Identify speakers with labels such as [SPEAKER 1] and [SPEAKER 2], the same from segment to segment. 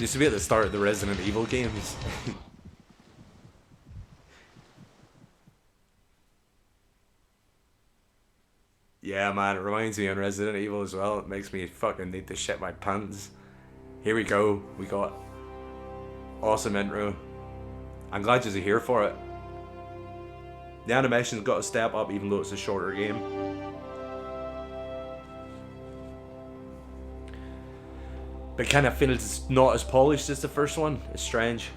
[SPEAKER 1] Used to be at the start of the Resident Evil games. Yeah, man, it reminds me on Resident Evil as well. It makes me fucking need to shit my pants. Here we go. We got awesome intro. I'm glad you're here for it. The animation's got to step up even though it's a shorter game. But kind of feels it's not as polished as the first one. It's strange.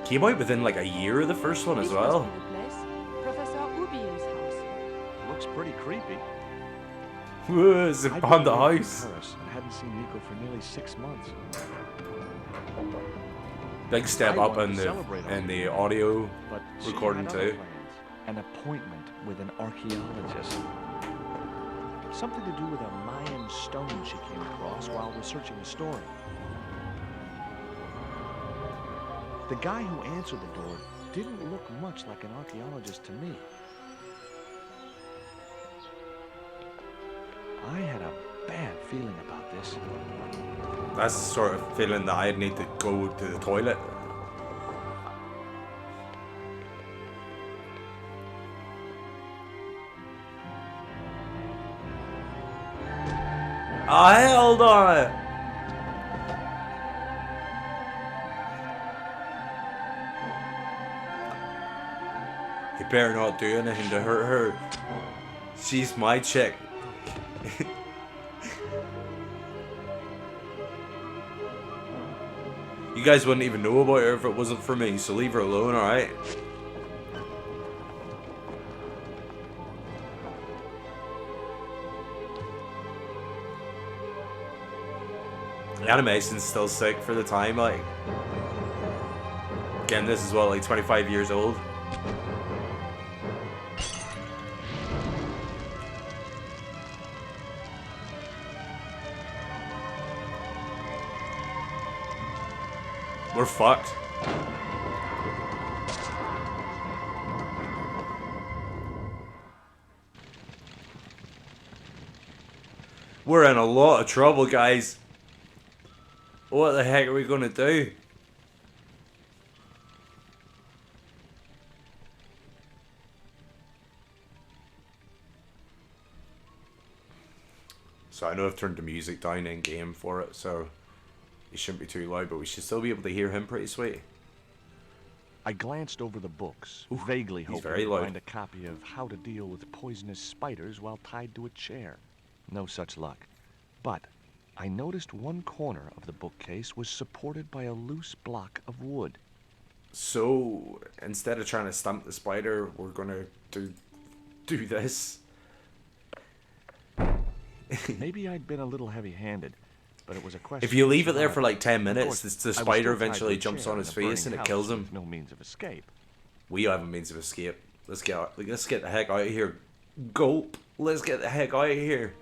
[SPEAKER 1] Came out within like a year of the first one as well.
[SPEAKER 2] Professor Ubiel's house.
[SPEAKER 3] Looks pretty creepy.
[SPEAKER 1] Whoa, is it behind the house?
[SPEAKER 3] I hadn't seen Nico for nearly 6 months.
[SPEAKER 1] Big step up in the audio
[SPEAKER 3] but
[SPEAKER 1] recording too.
[SPEAKER 3] An appointment with an archaeologist. Something to do with a Mayan stone she came across while researching the story. The guy who answered the door didn't look much like an archaeologist to me. I had a bad feeling about this.
[SPEAKER 1] That's the sort of feeling that I'd need to go to the toilet. Oh, hell no! You better not do anything to hurt her. She's my chick. You guys wouldn't even know about her if it wasn't for me, so leave her alone, alright? The animation's still sick for the time, like. Again, this is what, like 25 years old? We're fucked. We're in a lot of trouble, guys. What the heck are we gonna do? So I know I've turned the music down in game for it, so it shouldn't be too loud, but we should still be able to hear him pretty sweet.
[SPEAKER 3] I glanced over the books, vaguely hoping
[SPEAKER 1] very
[SPEAKER 3] to
[SPEAKER 1] loud.
[SPEAKER 3] find a copy of How to Deal with Poisonous Spiders While Tied to a Chair. No such luck. But I noticed one corner of the bookcase was supported by a loose block of wood.
[SPEAKER 1] So instead of trying to stump the spider, we're gonna do this.
[SPEAKER 3] Maybe I'd been a little heavy-handed, but it was a question.
[SPEAKER 1] If you leave it there for
[SPEAKER 3] of
[SPEAKER 1] like 10 minutes,
[SPEAKER 3] course,
[SPEAKER 1] the
[SPEAKER 3] I was
[SPEAKER 1] spider
[SPEAKER 3] still tied to
[SPEAKER 1] eventually
[SPEAKER 3] a
[SPEAKER 1] jumps
[SPEAKER 3] chair
[SPEAKER 1] on
[SPEAKER 3] in
[SPEAKER 1] his
[SPEAKER 3] a burning
[SPEAKER 1] face and it
[SPEAKER 3] house
[SPEAKER 1] kills him.
[SPEAKER 3] with no means of escape.
[SPEAKER 1] We have a means of escape. Let's get the heck out of here. Gulp. Let's get the heck out of here.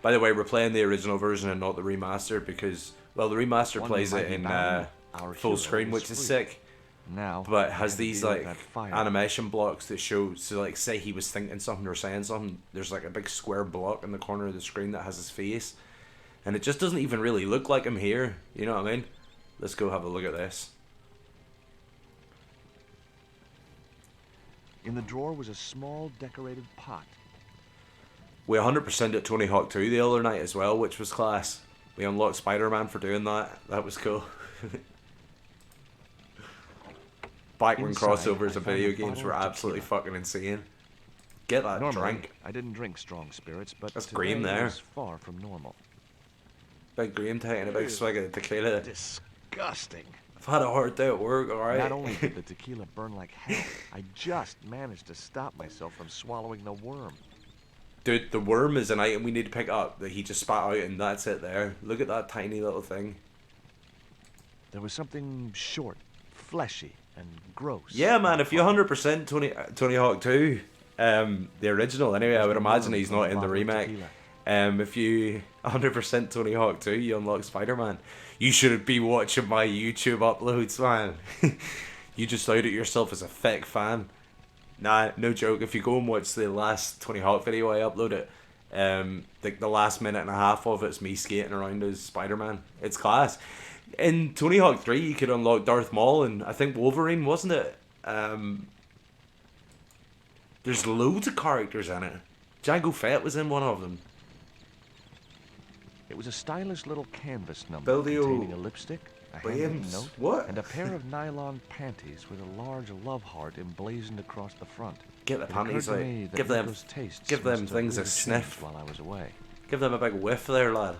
[SPEAKER 1] By the way, we're playing the original version and not the remaster because, well, the remaster
[SPEAKER 3] One
[SPEAKER 1] plays it
[SPEAKER 3] mighty
[SPEAKER 1] in
[SPEAKER 3] battle, our
[SPEAKER 1] full
[SPEAKER 3] hero
[SPEAKER 1] screen, which is
[SPEAKER 3] free.
[SPEAKER 1] sick.
[SPEAKER 3] Now,
[SPEAKER 1] But
[SPEAKER 3] I
[SPEAKER 1] has
[SPEAKER 3] had to
[SPEAKER 1] these
[SPEAKER 3] deal with
[SPEAKER 1] like
[SPEAKER 3] that fire.
[SPEAKER 1] animation blocks that show, so like say he was thinking something or saying something, there's like a big square block in the corner of the screen that has his face, and it just doesn't even really look like him here, you know what I mean? Let's go have a look at this.
[SPEAKER 3] In the drawer was a small decorated pot.
[SPEAKER 1] We 100% at Tony Hawk 2 the other night as well, which was class. We unlocked Spider-Man for doing that. That was cool. Back when
[SPEAKER 3] Inside,
[SPEAKER 1] crossovers
[SPEAKER 3] I
[SPEAKER 1] of
[SPEAKER 3] found
[SPEAKER 1] video
[SPEAKER 3] a
[SPEAKER 1] games
[SPEAKER 3] bottle
[SPEAKER 1] were
[SPEAKER 3] of
[SPEAKER 1] absolutely
[SPEAKER 3] tequila.
[SPEAKER 1] fucking insane. Get that
[SPEAKER 3] Normally,
[SPEAKER 1] drink.
[SPEAKER 3] I didn't drink strong spirits, but
[SPEAKER 1] That's
[SPEAKER 3] today
[SPEAKER 1] Graham there.
[SPEAKER 3] was far from normal.
[SPEAKER 1] Big Graham taking a big swig of tequila.
[SPEAKER 3] Disgusting.
[SPEAKER 1] I've had a hard day at work, alright?
[SPEAKER 3] Not only did the tequila burn like hell, I just managed to stop myself from swallowing the worm.
[SPEAKER 1] Dude, the worm is an item we need to pick up that he just spat out and that's it there. Look at that tiny little thing.
[SPEAKER 3] There was something short, fleshy, and gross.
[SPEAKER 1] Yeah, man, if you 100% Tony Hawk 2, the original anyway, I would imagine he's not in the remake. If you 100% Tony Hawk 2, you unlock Spider-Man. You should be watching my YouTube uploads, man. You just outed yourself as a fake fan. Nah, no joke. If you go and watch the last Tony Hawk video I uploaded, the last minute and a half of it's me skating around as Spider-Man. It's class. In Tony Hawk 3, you could unlock Darth Maul and I think Wolverine, wasn't it? There's loads of characters in it. Jango Fett was in one of them.
[SPEAKER 3] It was a stylish little canvas number
[SPEAKER 1] Buildio
[SPEAKER 3] containing a lipstick, a handwritten
[SPEAKER 1] Williams.
[SPEAKER 3] note,
[SPEAKER 1] What?
[SPEAKER 3] and a pair of nylon panties with a large love heart emblazoned across the front.
[SPEAKER 1] Get the
[SPEAKER 3] It occurred
[SPEAKER 1] panties
[SPEAKER 3] to
[SPEAKER 1] out.
[SPEAKER 3] me that
[SPEAKER 1] Give them,
[SPEAKER 3] Nico's tastes
[SPEAKER 1] give them
[SPEAKER 3] must have
[SPEAKER 1] things a
[SPEAKER 3] really
[SPEAKER 1] sniff.
[SPEAKER 3] changed while I was away.
[SPEAKER 1] Give them a big whiff there, lad.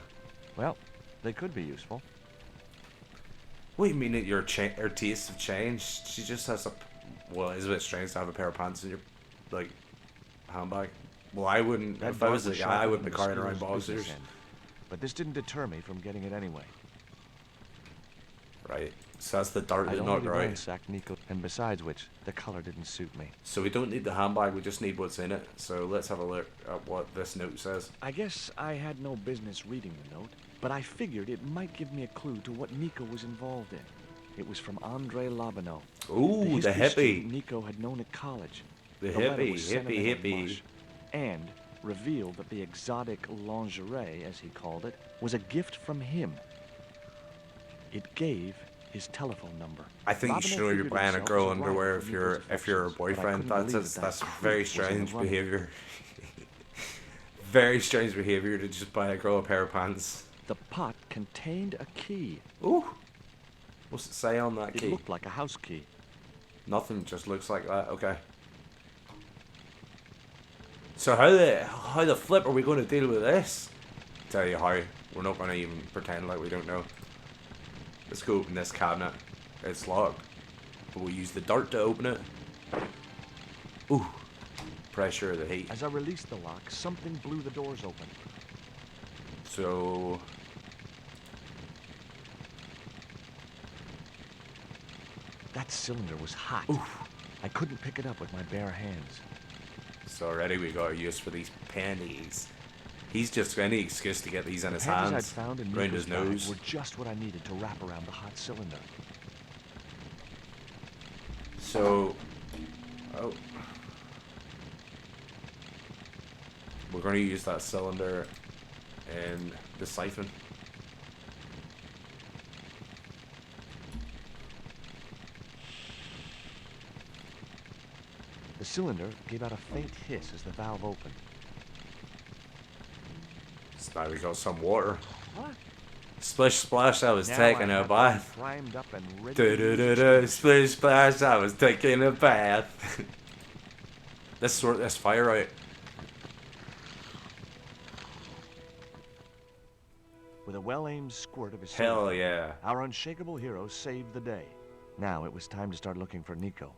[SPEAKER 3] Well, they could be useful.
[SPEAKER 1] What do you mean that her tastes have changed? She just has a... Well, it's a bit strange to have a pair of pants in your, like, handbag. Well, I wouldn't...
[SPEAKER 3] That
[SPEAKER 1] If I was
[SPEAKER 3] dart
[SPEAKER 1] a
[SPEAKER 3] was
[SPEAKER 1] guy, I
[SPEAKER 3] sharper
[SPEAKER 1] wouldn't be
[SPEAKER 3] than
[SPEAKER 1] carrying
[SPEAKER 3] the
[SPEAKER 1] around
[SPEAKER 3] skiller's business
[SPEAKER 1] boxers.
[SPEAKER 3] end. But this didn't deter me from getting it anyway.
[SPEAKER 1] Right. So that's the dart
[SPEAKER 3] I'd
[SPEAKER 1] that
[SPEAKER 3] already
[SPEAKER 1] knocked her out.
[SPEAKER 3] ransacked Nico, and besides which, the color didn't suit me.
[SPEAKER 1] So we don't need the handbag, we just need what's in it. So let's have a look at what this note says.
[SPEAKER 3] I guess I had no business reading the note, but I figured it might give me a clue to what Nico was involved in. It was from Andre Lobineau.
[SPEAKER 1] Ooh, the
[SPEAKER 3] history student
[SPEAKER 1] hippie.
[SPEAKER 3] Nico had known at college.
[SPEAKER 1] The
[SPEAKER 3] letter
[SPEAKER 1] hippie,
[SPEAKER 3] was sentimental
[SPEAKER 1] hippie.
[SPEAKER 3] mush, and revealed that the exotic lingerie, as he called it, was a gift from him. It gave his telephone number.
[SPEAKER 1] I think you should know you're
[SPEAKER 3] figured
[SPEAKER 1] buying a
[SPEAKER 3] himself
[SPEAKER 1] girl
[SPEAKER 3] as a rival
[SPEAKER 1] underwear
[SPEAKER 3] for
[SPEAKER 1] if you're
[SPEAKER 3] Nico's
[SPEAKER 1] if you're a
[SPEAKER 3] affections, but I
[SPEAKER 1] boyfriend.
[SPEAKER 3] couldn't believe
[SPEAKER 1] That's
[SPEAKER 3] that
[SPEAKER 1] that's
[SPEAKER 3] creep
[SPEAKER 1] very
[SPEAKER 3] was in the
[SPEAKER 1] strange
[SPEAKER 3] running.
[SPEAKER 1] behavior. Very strange behavior to just buy a girl a pair of pants.
[SPEAKER 3] The pot contained a key.
[SPEAKER 1] Ooh. What's it say on that
[SPEAKER 3] It
[SPEAKER 1] key?
[SPEAKER 3] looked like a house key.
[SPEAKER 1] Nothing, just looks like that. Okay. So how the flip are we going to deal with this? Tell you how. We're not going to even pretend like we don't know. Let's go open this cabinet. It's locked. But we'll use the dart to open it. Ooh. Pressure of the heat.
[SPEAKER 3] As I released the lock, something blew the doors open.
[SPEAKER 1] So
[SPEAKER 3] That cylinder was hot. I couldn't pick it up with my bare hands.
[SPEAKER 1] So already we got a use for these panties. He's just any excuse to get these in
[SPEAKER 3] The
[SPEAKER 1] his
[SPEAKER 3] panties I'd
[SPEAKER 1] hands,
[SPEAKER 3] found in
[SPEAKER 1] round
[SPEAKER 3] Nico's
[SPEAKER 1] his
[SPEAKER 3] bag
[SPEAKER 1] nose.
[SPEAKER 3] were just what I needed to wrap around the hot cylinder.
[SPEAKER 1] So, oh, we're going to use that cylinder in the siphon.
[SPEAKER 3] The cylinder gave out a faint hiss as the valve opened.
[SPEAKER 1] So now we got some water.
[SPEAKER 3] What?
[SPEAKER 1] Splish splash, I was
[SPEAKER 3] Now
[SPEAKER 1] taking
[SPEAKER 3] I
[SPEAKER 1] a
[SPEAKER 3] have
[SPEAKER 1] bath.
[SPEAKER 3] one primed up and ready
[SPEAKER 1] Do
[SPEAKER 3] to
[SPEAKER 1] do
[SPEAKER 3] use
[SPEAKER 1] do
[SPEAKER 3] the
[SPEAKER 1] do, splish splash, I was taking a bath. Let's sort this fire out.
[SPEAKER 3] With a well-aimed squirt of his
[SPEAKER 1] Hell
[SPEAKER 3] cylinder,
[SPEAKER 1] yeah.
[SPEAKER 3] our unshakable hero saved the day. Now it was time to start looking for Nico.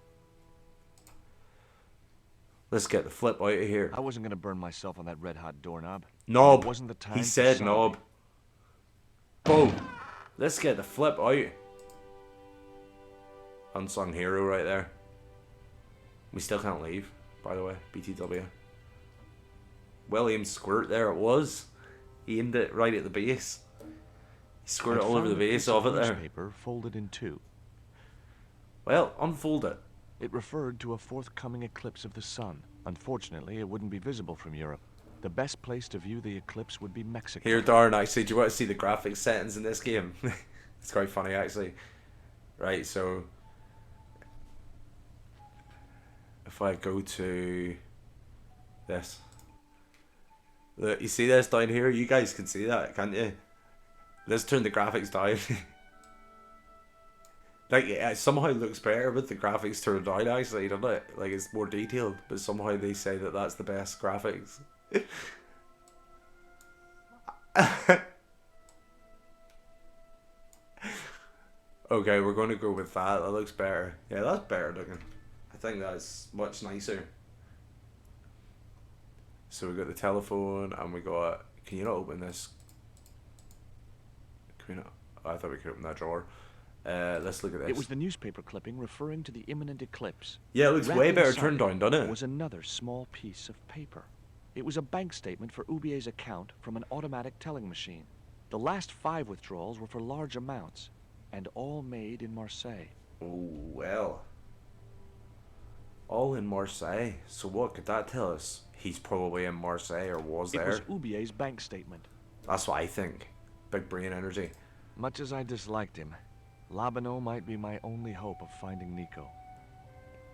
[SPEAKER 1] Let's get the flip out of here.
[SPEAKER 3] I wasn't gonna burn myself on that red-hot doorknob.
[SPEAKER 1] Knob.
[SPEAKER 3] It wasn't the time
[SPEAKER 1] He
[SPEAKER 3] for
[SPEAKER 1] said
[SPEAKER 3] sobbing.
[SPEAKER 1] knob. Boom. Let's get the flip out. Unsung hero right there. We still can't leave, by the way. BTW. Well aimed squirt there it was. He aimed it right at the base. He squirted
[SPEAKER 3] I'd
[SPEAKER 1] all over
[SPEAKER 3] found
[SPEAKER 1] the
[SPEAKER 3] a
[SPEAKER 1] base
[SPEAKER 3] piece
[SPEAKER 1] of it there.
[SPEAKER 3] Newspaper folded in two.
[SPEAKER 1] Well, unfold it.
[SPEAKER 3] It referred to a forthcoming eclipse of the sun. Unfortunately, it wouldn't be visible from Europe. The best place to view the eclipse would be Mexico.
[SPEAKER 1] Here, Darren, actually, do you want to see the graphic settings in this game? It's quite funny, actually. Right, so if I go to this, look, you see this down here? You guys can see that, can't you? Let's turn the graphics down. Like, it somehow looks better with the graphics turned down, actually, doesn't it? Like, it's more detailed, but somehow they say that that's the best graphics. Okay, we're going to go with that. That looks better. Yeah, that's better looking. I think that's much nicer. So we got the telephone and we got... Can you not open this? Can we not? Oh, I thought we could open that drawer. Let's look at this.
[SPEAKER 3] It was the newspaper clipping referring to the imminent eclipse.
[SPEAKER 1] Yeah, it looks
[SPEAKER 3] Wrapped
[SPEAKER 1] way better
[SPEAKER 3] inside
[SPEAKER 1] turned down, doesn't it?
[SPEAKER 3] was another small piece of paper. It was a bank statement for Ubier's account from an automatic telling machine. The last 5 withdrawals were for large amounts, and all made in Marseille.
[SPEAKER 1] Oh, well. All in Marseille. So what could that tell us? He's probably in Marseille or was
[SPEAKER 3] It
[SPEAKER 1] there.
[SPEAKER 3] was Ubier's bank statement.
[SPEAKER 1] That's what I think. Big brain energy.
[SPEAKER 3] Much as I disliked him, Labano might be my only hope of finding Nico.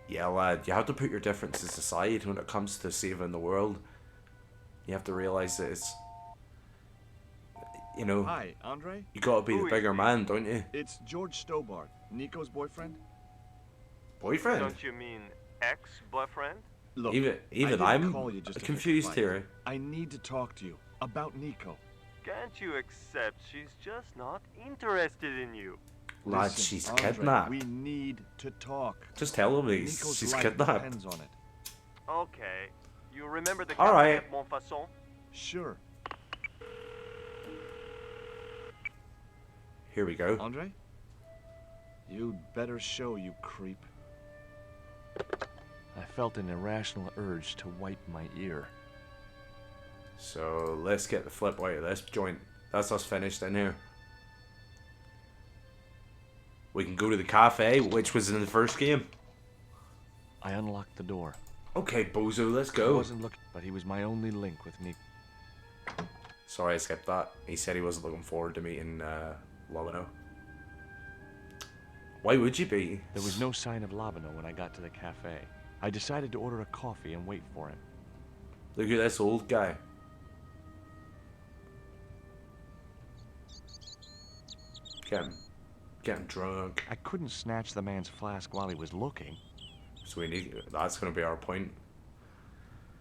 [SPEAKER 1] Yeah, lad, you have to put your differences aside when it comes to saving the world. You have to realize that it's, you know,
[SPEAKER 3] Hi, Andre.
[SPEAKER 1] you gotta be the
[SPEAKER 4] Who is
[SPEAKER 1] bigger
[SPEAKER 4] he?
[SPEAKER 1] man, don't you?
[SPEAKER 3] It's George Stobart, Nico's boyfriend.
[SPEAKER 1] Boyfriend?
[SPEAKER 4] Don't you mean ex-boyfriend?
[SPEAKER 3] Look,
[SPEAKER 1] Even
[SPEAKER 3] I didn't
[SPEAKER 1] I'm
[SPEAKER 3] call you just to
[SPEAKER 1] confused
[SPEAKER 3] pick a fight.
[SPEAKER 1] here.
[SPEAKER 3] I need to talk to you about Nico.
[SPEAKER 4] Can't you accept she's just not interested in you?
[SPEAKER 1] Lad,
[SPEAKER 3] Listen,
[SPEAKER 1] she's
[SPEAKER 3] Andre,
[SPEAKER 1] kidnapped.
[SPEAKER 3] We need to talk.
[SPEAKER 1] Just tell him
[SPEAKER 3] Nico's
[SPEAKER 1] she's
[SPEAKER 3] life
[SPEAKER 1] kidnapped.
[SPEAKER 3] depends on it.
[SPEAKER 4] Okay. You remember the
[SPEAKER 1] All
[SPEAKER 4] Café
[SPEAKER 1] right.
[SPEAKER 4] at Montfaucon?
[SPEAKER 3] Sure.
[SPEAKER 1] Here we go.
[SPEAKER 3] Andre? You'd better show, you creep. I felt an irrational urge to wipe my ear.
[SPEAKER 1] So let's get the flip out of this joint. That's us finished in here. We can go to the cafe, which was in the first game.
[SPEAKER 3] I unlocked the door.
[SPEAKER 1] Okay, bozo, let's
[SPEAKER 3] I
[SPEAKER 1] go.
[SPEAKER 3] wasn't looking, but he was my only link with Nico.
[SPEAKER 1] Sorry, I skipped that. He said he wasn't looking forward to meeting Lobino. Why would you be?
[SPEAKER 3] There was no sign of Labano when I got to the cafe. I decided to order a coffee and wait for him.
[SPEAKER 1] Look at this old guy. Getting drunk.
[SPEAKER 3] I couldn't snatch the man's flask while he was looking.
[SPEAKER 1] So we need. That's gonna be our point.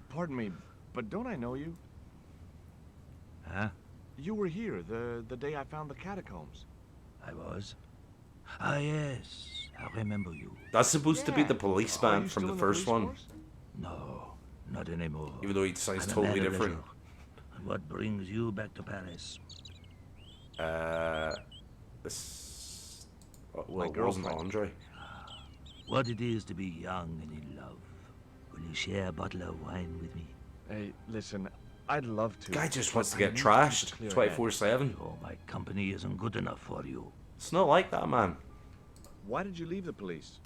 [SPEAKER 3] Pardon me, but don't I know you?
[SPEAKER 5] Huh?
[SPEAKER 3] You were here the day I found the catacombs.
[SPEAKER 5] I was? Ah, yes. I remember you.
[SPEAKER 1] That's supposed to be the
[SPEAKER 3] Are
[SPEAKER 1] policeman
[SPEAKER 3] you
[SPEAKER 1] from
[SPEAKER 3] still
[SPEAKER 1] the
[SPEAKER 3] in
[SPEAKER 1] first
[SPEAKER 3] police
[SPEAKER 1] one.
[SPEAKER 3] force?
[SPEAKER 5] No, not anymore.
[SPEAKER 1] Even though he sounds
[SPEAKER 5] I'm a
[SPEAKER 1] totally
[SPEAKER 5] man of
[SPEAKER 1] different.
[SPEAKER 5] leisure. And what brings you back to Paris?
[SPEAKER 1] This. Well,
[SPEAKER 3] My
[SPEAKER 1] it wasn't
[SPEAKER 3] girlfriend.
[SPEAKER 1] Andre.
[SPEAKER 5] What it is to be young and in love. Will you share a bottle of wine with me?
[SPEAKER 3] Hey, listen, I'd love to.
[SPEAKER 1] Guy just
[SPEAKER 3] but
[SPEAKER 1] wants to
[SPEAKER 3] I
[SPEAKER 1] get
[SPEAKER 3] need keep
[SPEAKER 1] trashed
[SPEAKER 3] a clear head.
[SPEAKER 1] 24/7.
[SPEAKER 5] Oh, my company isn't good enough for you.
[SPEAKER 1] It's not like that, man.
[SPEAKER 3] Why did you leave the police?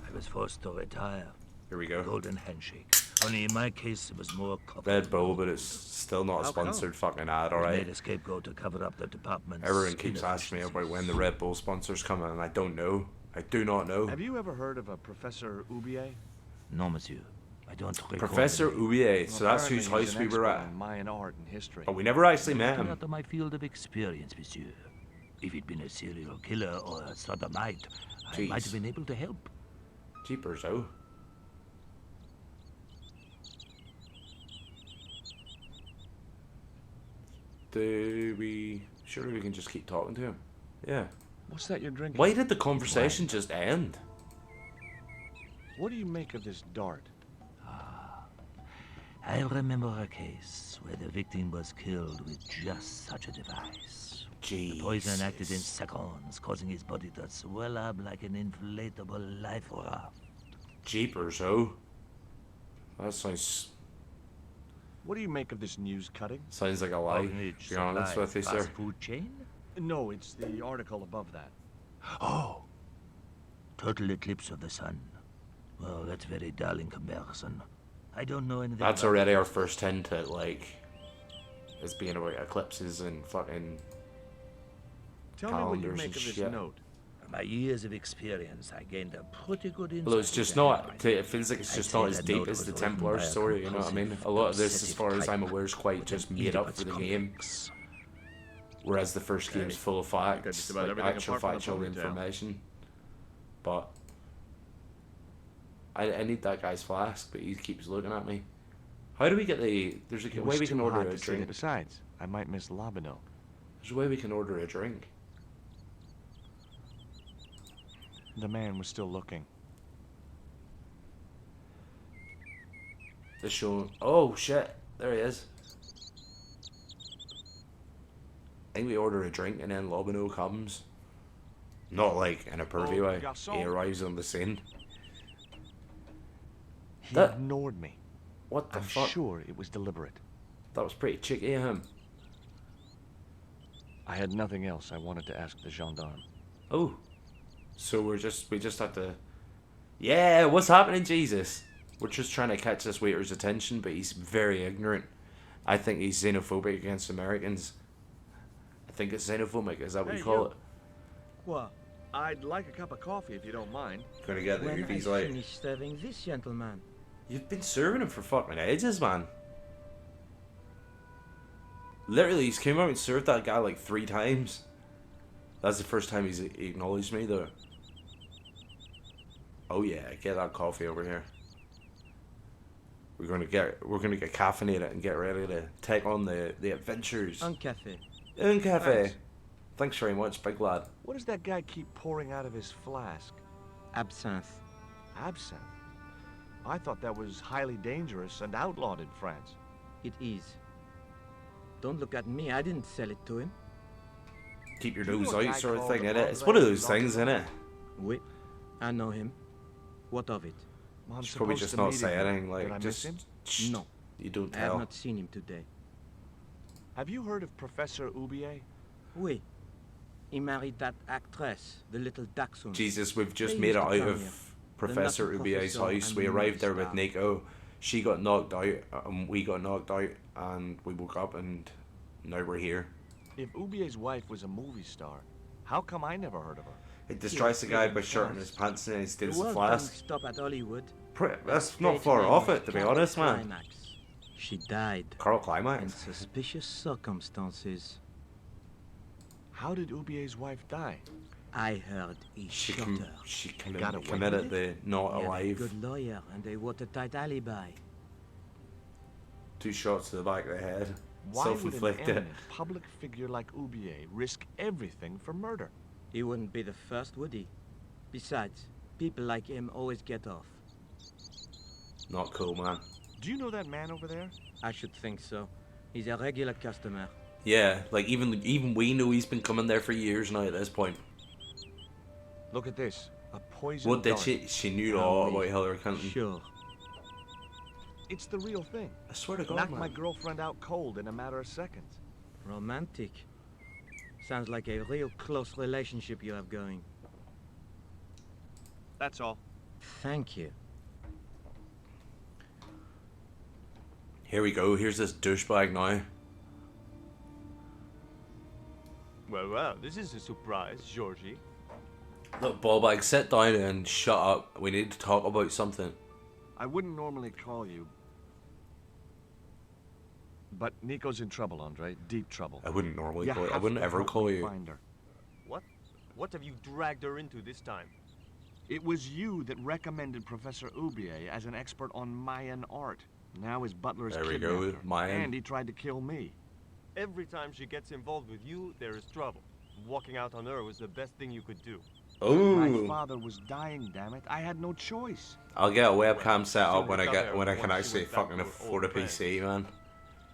[SPEAKER 5] I was forced to retire.
[SPEAKER 1] Here we go.
[SPEAKER 5] Golden handshake. Only in my case, it was more
[SPEAKER 1] Red Bull, but it's still not a
[SPEAKER 3] How come?
[SPEAKER 1] sponsored fucking ad,
[SPEAKER 5] I
[SPEAKER 1] alright?
[SPEAKER 5] made a scapegoat to cover up the department's
[SPEAKER 1] Everyone keeps asking me about when the Red Bull sponsors come in, and I don't know. I do not know.
[SPEAKER 3] Have you ever heard of a Professor Ubier?
[SPEAKER 5] No, monsieur. I don't recall.
[SPEAKER 1] Professor
[SPEAKER 5] the name.
[SPEAKER 1] Ubier, so that's
[SPEAKER 3] Apparently
[SPEAKER 1] whose
[SPEAKER 3] he's
[SPEAKER 1] house
[SPEAKER 3] an
[SPEAKER 1] we were
[SPEAKER 3] expert
[SPEAKER 1] at.
[SPEAKER 3] in Mayan art and history.
[SPEAKER 1] But we never actually met
[SPEAKER 5] Not
[SPEAKER 1] him.
[SPEAKER 5] out of my field of experience, monsieur. If he'd been a serial killer or a sodomite, I might
[SPEAKER 1] Jeez.
[SPEAKER 5] have been able to help.
[SPEAKER 1] Jeepers, oh. Do we... Surely we can just keep talking to him. Yeah.
[SPEAKER 3] What's that you're drinking?
[SPEAKER 1] Why did the conversation just end?
[SPEAKER 3] What do you make of this dart?
[SPEAKER 5] I remember a case where the victim was killed with just such a device. The poison acted in
[SPEAKER 1] Jesus.
[SPEAKER 5] seconds, causing his body to swell up like an inflatable life raft.
[SPEAKER 1] Jeepers, oh. That sounds
[SPEAKER 3] What do you make of this news cutting?
[SPEAKER 1] sounds like a lie.
[SPEAKER 5] Orphanage
[SPEAKER 1] To be honest
[SPEAKER 5] supply
[SPEAKER 1] with you,
[SPEAKER 5] fast
[SPEAKER 1] sir.
[SPEAKER 5] food chain?
[SPEAKER 3] No, it's the article above that.
[SPEAKER 5] Oh, total eclipse of the sun. Well, that's very dull in comparison. I don't know anything.
[SPEAKER 1] That's
[SPEAKER 5] about
[SPEAKER 1] already
[SPEAKER 5] it.
[SPEAKER 1] our first hint at, like, it's being about eclipses and fucking...
[SPEAKER 3] Tell me what you
[SPEAKER 1] Calendars
[SPEAKER 3] make
[SPEAKER 1] and
[SPEAKER 3] of this
[SPEAKER 1] shit.
[SPEAKER 3] note.
[SPEAKER 5] From my years of experience, I gained a pretty good insight.
[SPEAKER 1] Although it's just
[SPEAKER 5] into
[SPEAKER 1] not,
[SPEAKER 5] handwriting.
[SPEAKER 1] it feels like it's
[SPEAKER 5] I'd
[SPEAKER 1] just
[SPEAKER 5] say
[SPEAKER 1] not as
[SPEAKER 5] that
[SPEAKER 1] deep
[SPEAKER 5] note
[SPEAKER 1] as
[SPEAKER 5] was
[SPEAKER 1] the
[SPEAKER 5] written
[SPEAKER 1] Templar
[SPEAKER 5] by a
[SPEAKER 1] story, you know what I mean?
[SPEAKER 5] compulsive,
[SPEAKER 1] A lot of this, as
[SPEAKER 5] obsessive
[SPEAKER 1] far as I'm
[SPEAKER 5] type
[SPEAKER 1] aware, is quite
[SPEAKER 5] with
[SPEAKER 1] just
[SPEAKER 5] an
[SPEAKER 1] made up
[SPEAKER 5] idiot's
[SPEAKER 1] for the game.
[SPEAKER 5] complex.
[SPEAKER 1] Whereas the first game's full of
[SPEAKER 3] got
[SPEAKER 1] facts,
[SPEAKER 3] just about
[SPEAKER 1] like
[SPEAKER 3] everything
[SPEAKER 1] actual
[SPEAKER 3] apart from the
[SPEAKER 1] factual
[SPEAKER 3] ponytail.
[SPEAKER 1] information. But I need that guy's flask, but he keeps looking at me. How do we get the? There's a
[SPEAKER 3] It
[SPEAKER 1] way
[SPEAKER 3] was
[SPEAKER 1] we can
[SPEAKER 3] too
[SPEAKER 1] order
[SPEAKER 3] hot
[SPEAKER 1] a
[SPEAKER 3] to see.
[SPEAKER 1] drink.
[SPEAKER 3] Besides, I might miss Labino.
[SPEAKER 1] There's a way we can order a drink.
[SPEAKER 3] The man was still looking.
[SPEAKER 1] The show. Oh shit! There he is. I think we order a drink and then Lobino comes. Not like in a pervy
[SPEAKER 3] Oh,
[SPEAKER 1] way.
[SPEAKER 3] garçon.
[SPEAKER 1] He arrives on the scene.
[SPEAKER 3] He
[SPEAKER 1] That-
[SPEAKER 3] ignored me.
[SPEAKER 1] What the
[SPEAKER 3] I'm
[SPEAKER 1] fuck?
[SPEAKER 3] sure it was deliberate.
[SPEAKER 1] That was pretty cheeky of him.
[SPEAKER 3] I had nothing else I wanted to ask the gendarme.
[SPEAKER 1] Oh. So we just have to... Yeah, what's happening, Jesus? We're just trying to catch this waiter's attention, but he's very ignorant. I think he's xenophobic against Americans. I think it's xenophobic, is that what you call it?
[SPEAKER 3] What? I'd like a cup of coffee if you don't mind.
[SPEAKER 1] Gonna get the
[SPEAKER 6] When I
[SPEAKER 1] movies like...
[SPEAKER 6] finish serving this gentleman,
[SPEAKER 1] You've been serving him for fucking ages, man. Literally, he's came out and served that guy like 3 times. That's the first time he's acknowledged me, though. Oh yeah, get that coffee over here. We're gonna get caffeinated and get ready to take on the adventures.
[SPEAKER 6] un café.
[SPEAKER 1] Un cafe.
[SPEAKER 6] Thanks.
[SPEAKER 1] Thanks very much, big lad.
[SPEAKER 3] What does that guy keep pouring out of his flask?
[SPEAKER 6] Absinthe.
[SPEAKER 3] Absinthe? I thought that was highly dangerous and outlawed in France.
[SPEAKER 6] It is. Don't look at me, I didn't sell it to him.
[SPEAKER 1] Keep your
[SPEAKER 3] Do you
[SPEAKER 1] nose
[SPEAKER 3] know a
[SPEAKER 1] out,
[SPEAKER 3] guy
[SPEAKER 1] sort of
[SPEAKER 3] called
[SPEAKER 1] thing, innit? It's
[SPEAKER 3] Andre
[SPEAKER 1] one of those things,
[SPEAKER 3] Lachenal?
[SPEAKER 1] innit?
[SPEAKER 6] Oui, I know him. What of it?
[SPEAKER 3] I'm
[SPEAKER 1] Should probably
[SPEAKER 3] supposed
[SPEAKER 1] just
[SPEAKER 3] to
[SPEAKER 1] not
[SPEAKER 3] meet
[SPEAKER 1] say
[SPEAKER 3] him.
[SPEAKER 1] anything,
[SPEAKER 3] Did I
[SPEAKER 1] like,
[SPEAKER 3] miss
[SPEAKER 1] just...
[SPEAKER 3] him?
[SPEAKER 1] Shh,
[SPEAKER 6] No,
[SPEAKER 1] you don't
[SPEAKER 6] I have
[SPEAKER 1] tell.
[SPEAKER 6] not seen him today.
[SPEAKER 3] Have you heard of Professor Oubier?
[SPEAKER 6] Oui. He married that actress, the little dachshund.
[SPEAKER 1] Jesus, we've just
[SPEAKER 6] They
[SPEAKER 1] made it
[SPEAKER 6] used to
[SPEAKER 1] out
[SPEAKER 6] come
[SPEAKER 1] of
[SPEAKER 6] here.
[SPEAKER 1] Professor
[SPEAKER 6] The nutty
[SPEAKER 1] Ubier's
[SPEAKER 6] professor
[SPEAKER 1] house.
[SPEAKER 6] and
[SPEAKER 1] We
[SPEAKER 6] the
[SPEAKER 1] arrived there
[SPEAKER 6] nutty
[SPEAKER 1] with
[SPEAKER 6] star.
[SPEAKER 1] Nico. She got knocked out, and we got knocked out, and we woke up, and now we're here.
[SPEAKER 3] If Oubier's wife was a movie star, how come I never heard of her?
[SPEAKER 1] It distracts the guy by
[SPEAKER 6] yes.
[SPEAKER 1] shorting his pants and he
[SPEAKER 6] The
[SPEAKER 1] steals the
[SPEAKER 6] world
[SPEAKER 1] flask.
[SPEAKER 6] doesn't stop at Hollywood.
[SPEAKER 1] That's not
[SPEAKER 6] Stage
[SPEAKER 1] far
[SPEAKER 6] name
[SPEAKER 1] off
[SPEAKER 6] was
[SPEAKER 1] it, to be
[SPEAKER 6] Carol
[SPEAKER 1] honest, man.
[SPEAKER 6] Climax. She died
[SPEAKER 1] Carl
[SPEAKER 6] in
[SPEAKER 1] Climax.
[SPEAKER 6] suspicious circumstances.
[SPEAKER 3] How did Oubier's wife die?
[SPEAKER 6] I heard he
[SPEAKER 1] She
[SPEAKER 6] shot her.
[SPEAKER 3] got away
[SPEAKER 1] committed
[SPEAKER 3] with
[SPEAKER 1] the not
[SPEAKER 6] He had a
[SPEAKER 1] alive.
[SPEAKER 6] good lawyer and a watertight alibi.
[SPEAKER 1] 2 shots to the back of the head.
[SPEAKER 3] Why would an
[SPEAKER 1] Self-inflicted.
[SPEAKER 3] eminent public figure like Oubier risk everything for murder?
[SPEAKER 6] He wouldn't be the first, would he? Besides, people like him always get off.
[SPEAKER 1] Not cool, man.
[SPEAKER 3] Do you know that man over there?
[SPEAKER 6] I should think so. He's a regular customer.
[SPEAKER 1] Yeah, like even we know he's been coming there for years now at this point.
[SPEAKER 3] Look at this. A poison
[SPEAKER 1] What did
[SPEAKER 3] dart.
[SPEAKER 1] she knew
[SPEAKER 6] Oh,
[SPEAKER 1] all
[SPEAKER 6] we-
[SPEAKER 1] about Hillary Clinton.
[SPEAKER 6] Sure.
[SPEAKER 3] It's the real thing.
[SPEAKER 1] I swear to God,
[SPEAKER 3] Knocked
[SPEAKER 1] man.
[SPEAKER 3] my girlfriend out cold in a matter of seconds.
[SPEAKER 6] Romantic. Sounds like a real close relationship you have going.
[SPEAKER 3] That's all.
[SPEAKER 6] Thank you.
[SPEAKER 1] Here we go. Here's this douchebag now.
[SPEAKER 4] Well, this is a surprise, Georgie.
[SPEAKER 1] Look, Ballbag, sit down and shut up. We need to talk about something.
[SPEAKER 3] I wouldn't normally call you. But Nico's in trouble, Andre. Deep trouble.
[SPEAKER 1] I wouldn't normally
[SPEAKER 3] You
[SPEAKER 1] call you. I
[SPEAKER 3] have
[SPEAKER 1] wouldn't
[SPEAKER 3] to
[SPEAKER 1] ever
[SPEAKER 3] help
[SPEAKER 1] call
[SPEAKER 3] me
[SPEAKER 1] you.
[SPEAKER 3] find her.
[SPEAKER 4] What have you dragged her into this time?
[SPEAKER 3] It was you that recommended Professor Oubier as an expert on Mayan art. Now his butler's
[SPEAKER 1] There we
[SPEAKER 3] kidnapped
[SPEAKER 1] go,
[SPEAKER 3] her.
[SPEAKER 1] Mayan.
[SPEAKER 3] And he tried to kill me.
[SPEAKER 4] Every time she gets involved with you, there is trouble. Walking out on her was the best thing you could do.
[SPEAKER 3] My
[SPEAKER 1] Oh,
[SPEAKER 3] father was dying, damn it. I had no choice.
[SPEAKER 1] I'll get a webcam set
[SPEAKER 4] she'll
[SPEAKER 1] up when I
[SPEAKER 4] become
[SPEAKER 1] get
[SPEAKER 4] her
[SPEAKER 1] when I can
[SPEAKER 4] once she
[SPEAKER 1] actually
[SPEAKER 4] went back
[SPEAKER 1] fucking
[SPEAKER 4] to her
[SPEAKER 1] afford a
[SPEAKER 4] old friends.
[SPEAKER 1] PC, man.